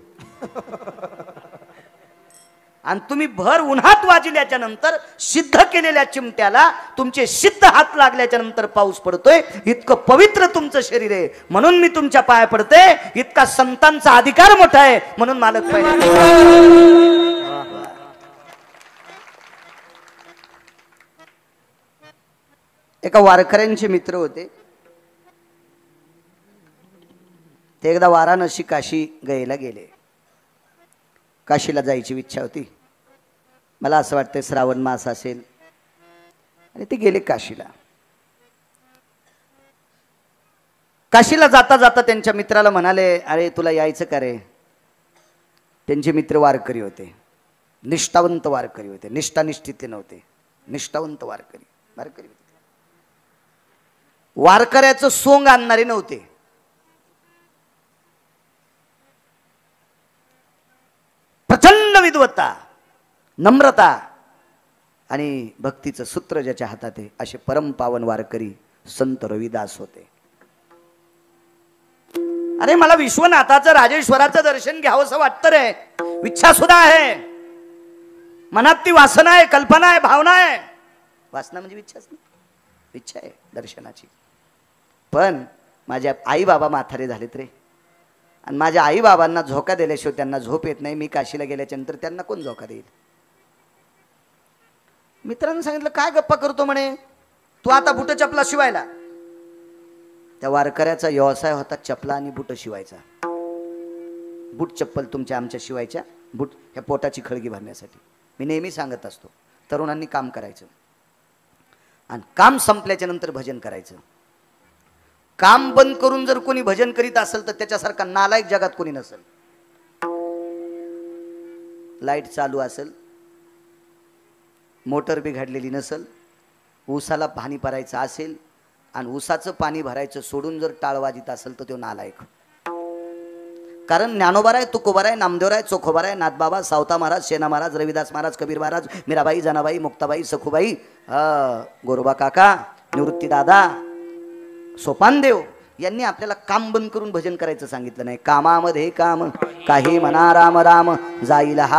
आणि तुम्ही भर उन्हात वाजल्याच्या नंतर सिद्ध केलेल्या चिमट्याला तुमचे सिद्ध हात लागल्याच्या नंतर पाऊस पडतोय. इतकं पवित्र तुमचं शरीर आहे म्हणून मी तुमच्या पाया पडते. इतका संतांचा अधिकार मोठा आहे म्हणून मालक पाहिजे. एका वारकऱ्यांचे मित्र होते. ते एकदा वाराणसी काशी गयेला गेले. काशीला जायची इच्छा होती. मला असं वाटतं श्रावण मास असेल आणि ते गेले काशीला. काशीला जाता जाता त्यांच्या मित्राला म्हणाले, अरे तुला यायचं का रे? त्यांचे मित्र वारकरी होते, निष्ठावंत वारकरी होते, निष्ठानिष्ठितले नव्हते, निष्ठावंत वारकरी वारकरी होते. वारकऱ्याचं सोंग आणणारे नव्हते. प्रचंड विद्वत्ता, नम्रता आणि भक्तीचं सूत्र ज्याच्या हातात आहे असे परम पावन वारकरी संत रविदास होते. अरे मला विश्वनाथाचं राजेश्वराचं दर्शन घ्यावंसं वाटतं रे. इच्छा सुद्धा आहे मनात, ती वासना आहे, कल्पना आहे, भावना आहे. वासना म्हणजे इच्छाच नाही, इच्छा आहे दर्शनाची. पण माझ्या आई बाबा म्हातारे झालेत रे, आणि माझ्या आई बाबांना झोका दिल्याशिवाय त्यांना झोप येत नाही. मी काशीला गेल्याच्या नंतर त्यांना कोण झोका देईल? मित्रांनी सांगितलं, काय गप्पा करतो म्हणे तू आता बुट चपला शिवायला. त्या वारकऱ्याचा व्यवसाय होता चपला आणि बुट शिवायचा. बूट चप्पल तुमच्या आमच्या शिवायच्या, बूट ह्या पोटाची खळगी भरण्यासाठी. मी नेहमी सांगत असतो तरुणांनी काम करायचं आणि काम संपल्याच्या नंतर भजन करायचं. काम बंद करून जर कोणी भजन करीत असेल तर त्याच्यासारखा नालायक जगात कोणी नसेल. लाईट चालू असेल, मोटर बिघडलेली नसेल, ऊसाला पाणी भरायचं असेल आणि ऊसाचं पाणी भरायचं सोडून जर टाळ वाजित असेल तर तो नालायक. कारण ज्ञानोबाराय, तुकोबाराय, नामदेवराय, चोखोबाराय, नाथबाबा, सावता महाराज, सेना महाराज, रविदास महाराज, कबीर महाराज, मीराबाई, जनाबाई, मुक्ताबाई, सखुबाई, गोरोबा काका, निवृत्ती दादा, सोपानदेव यांनी आपल्याला काम बंद करून भजन करायचं सांगितलं नाही. कामामध्ये काम, काही म्हणा राम राम, जाईल हा